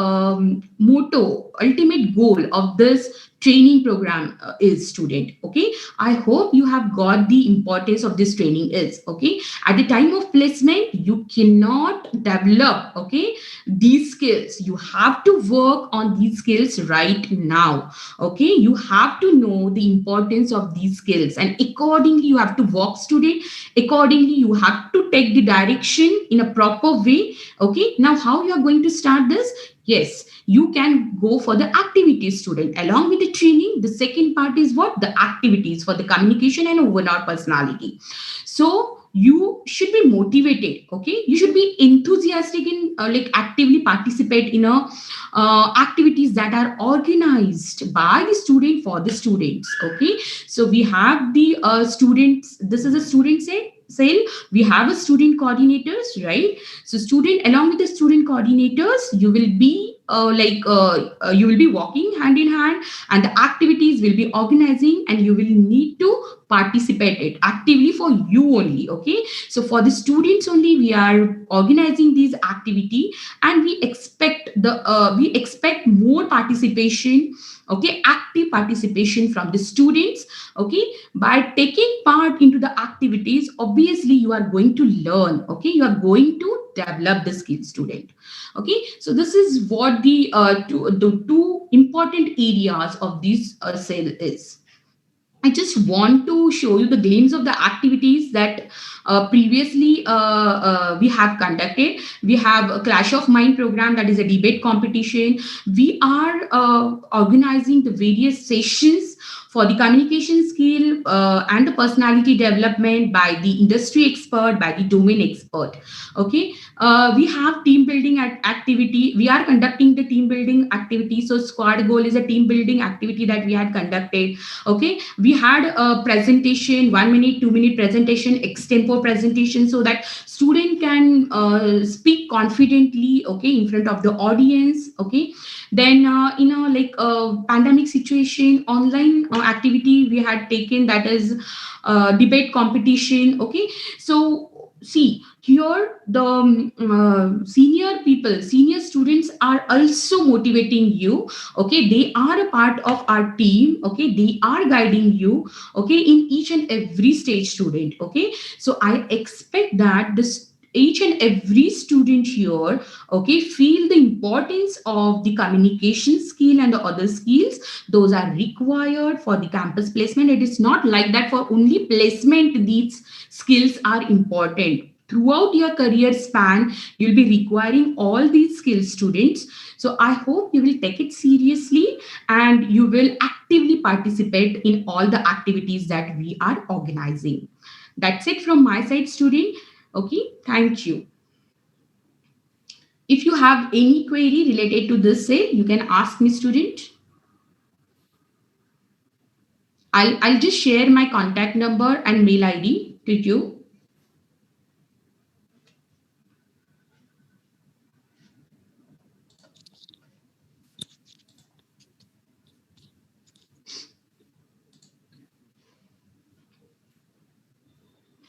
ultimate goal of this training program is, student. Okay, I hope you have got the importance of this training is. Okay, at the time of placement, you cannot develop, okay, these skills. You have to work on these skills right now. Okay, you have to know the importance of these skills, and accordingly you have to work, student. Accordingly you have to take the direction in a proper way. Okay, now how you are going to start this? Yes, you can go for the activities, student. Along with the training, the second part is what? The activities for the communication and overall personality. So you should be motivated, okay? You should be enthusiastic in like actively participate in a activities that are organized by the student for the students, okay? So we have the students, this is a student cell. We have a student coordinators, right? So student, along with the student coordinators, you will be you will be walking hand in hand, and the activities will be organizing, and you will need to participate it actively for you only, okay? So for the students only, we are organizing these activity, and we expect more participation, okay, active participation from the students, okay? By taking part into the activities, obviously you are going to learn, okay? You are going to develop the skill, student, okay? So this is what the two important areas of this cell is. I just want to show you the glimpse of the activities that previously we have conducted. We have a Clash of Mind program, that is a debate competition. We are organizing the various sessions for the communication skill and the personality development by the industry expert, by the domain expert. Okay, we have team building activity. We are conducting the team building activity. So squad goal is a team building activity that we had conducted. Okay, we had a presentation, 1 minute 2 minute presentation, extempore presentation, so that student can speak confidently, okay, in front of the audience. Okay, then in a pandemic situation, online activity we had taken, that is debate competition. Okay, so see here the senior students are also motivating you, okay? They are a part of our team, okay? They are guiding you, okay, in each and every stage, student, okay? So I expect that this each and every student here, okay, feel the importance of the communication skill and the other skills. Those are required for the campus placement. It is not like that for only placement these skills are important. Throughout your career span, you'll be requiring all these skills, students. So I hope you will take it seriously, and you will actively participate in all the activities that we are organizing. That's it from my side, student. Okay, thank you. If you have any query related to this, say, you can ask me, student. I'll just share my contact number and mail ID to you.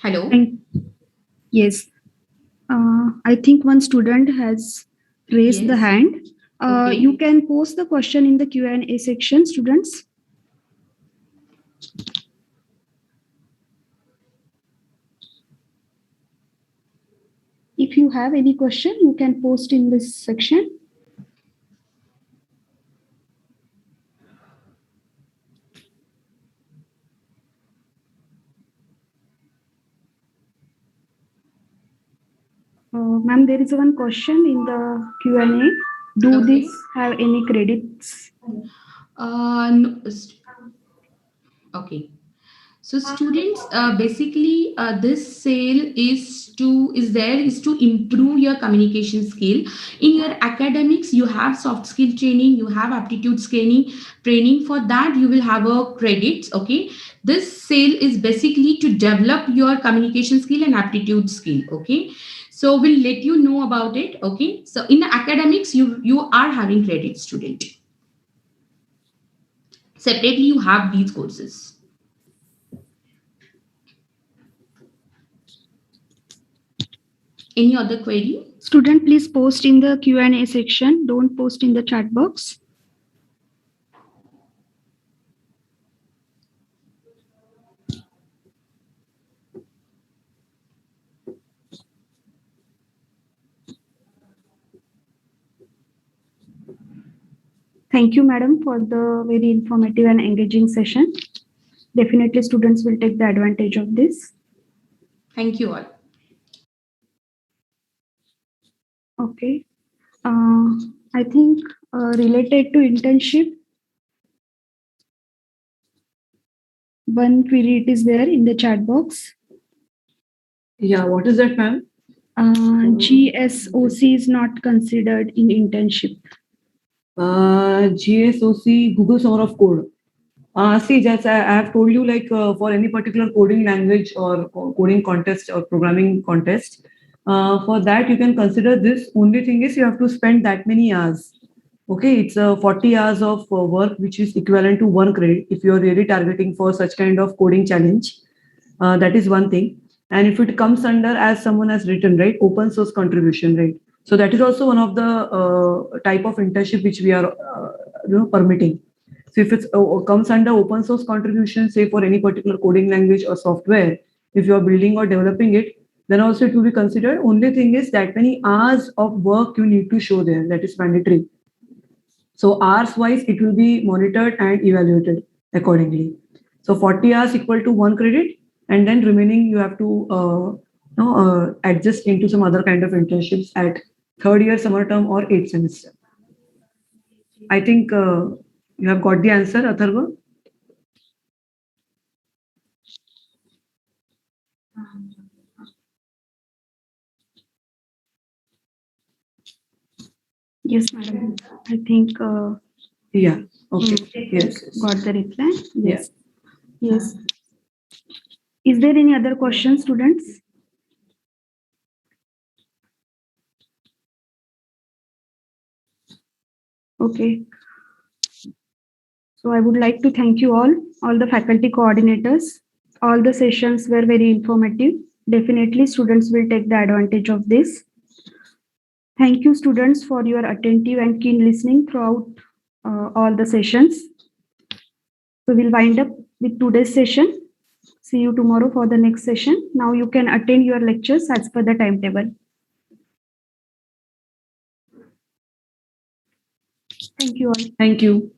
Hello. Yes. I think one student has raised the Yes. hand. Okay. You can post the question in the Q&A section, students. If you have any question, you can post in this section. Ma'am, there is one question in the Q&A. Do Okay. this have any credits? No, okay. So students, basically, this sale is to improve your communication skill. In your academics, you have soft skill training, you have aptitude training. For that, you will have a credits. Okay, this sale is basically to develop your communication skill and aptitude skill. Okay, so we'll let you know about it. Okay, so in the academics, you are having credits, student. Separately, you have these courses. Any other query? Student, please post in the Q&A section. Don't post in the chat box. Thank you, madam, for the very informative and engaging session. Definitely, students will take the advantage of this. Thank you all. Okay. I think related to internship, one query it is there in the chat box. Yeah, what is that, ma'am? GSOC is not considered in internship. GSOC, Google Summer of Code. See, just I have told you, like for any particular coding language or coding contest or programming contest, for that you can consider this. Only thing is you have to spend that many hours. Okay, it's 40 hours of work, which is equivalent to 1 credit if you are really targeting for such kind of coding challenge. That is one thing. And if it comes under, as someone has written, right, open source contribution, right? So that is also one of the type of internship which we are permitting. So if it comes under open source contribution, say for any particular coding language or software, if you are building or developing it, then also it will be considered. Only thing is that many hours of work you need to show there. That is mandatory. So hours wise, it will be monitored and evaluated accordingly. So 40 hours equal to 1 credit, and then remaining you have to adjust into some other kind of internships at third year summer term or 8th semester. I think you have got the answer, Atharva. Yes, madam. I think Yeah. Okay. Yes. got the reply. Yes. Yes. Is there any other question, students? Okay. So I would like to thank you all the faculty coordinators. All the sessions were very informative. Definitely students will take the advantage of this. Thank you students for your attentive and keen listening throughout all the sessions. So we'll wind up with today's session. See you tomorrow for the next session. Now you can attend your lectures as per the timetable. Thank you all. Thank you.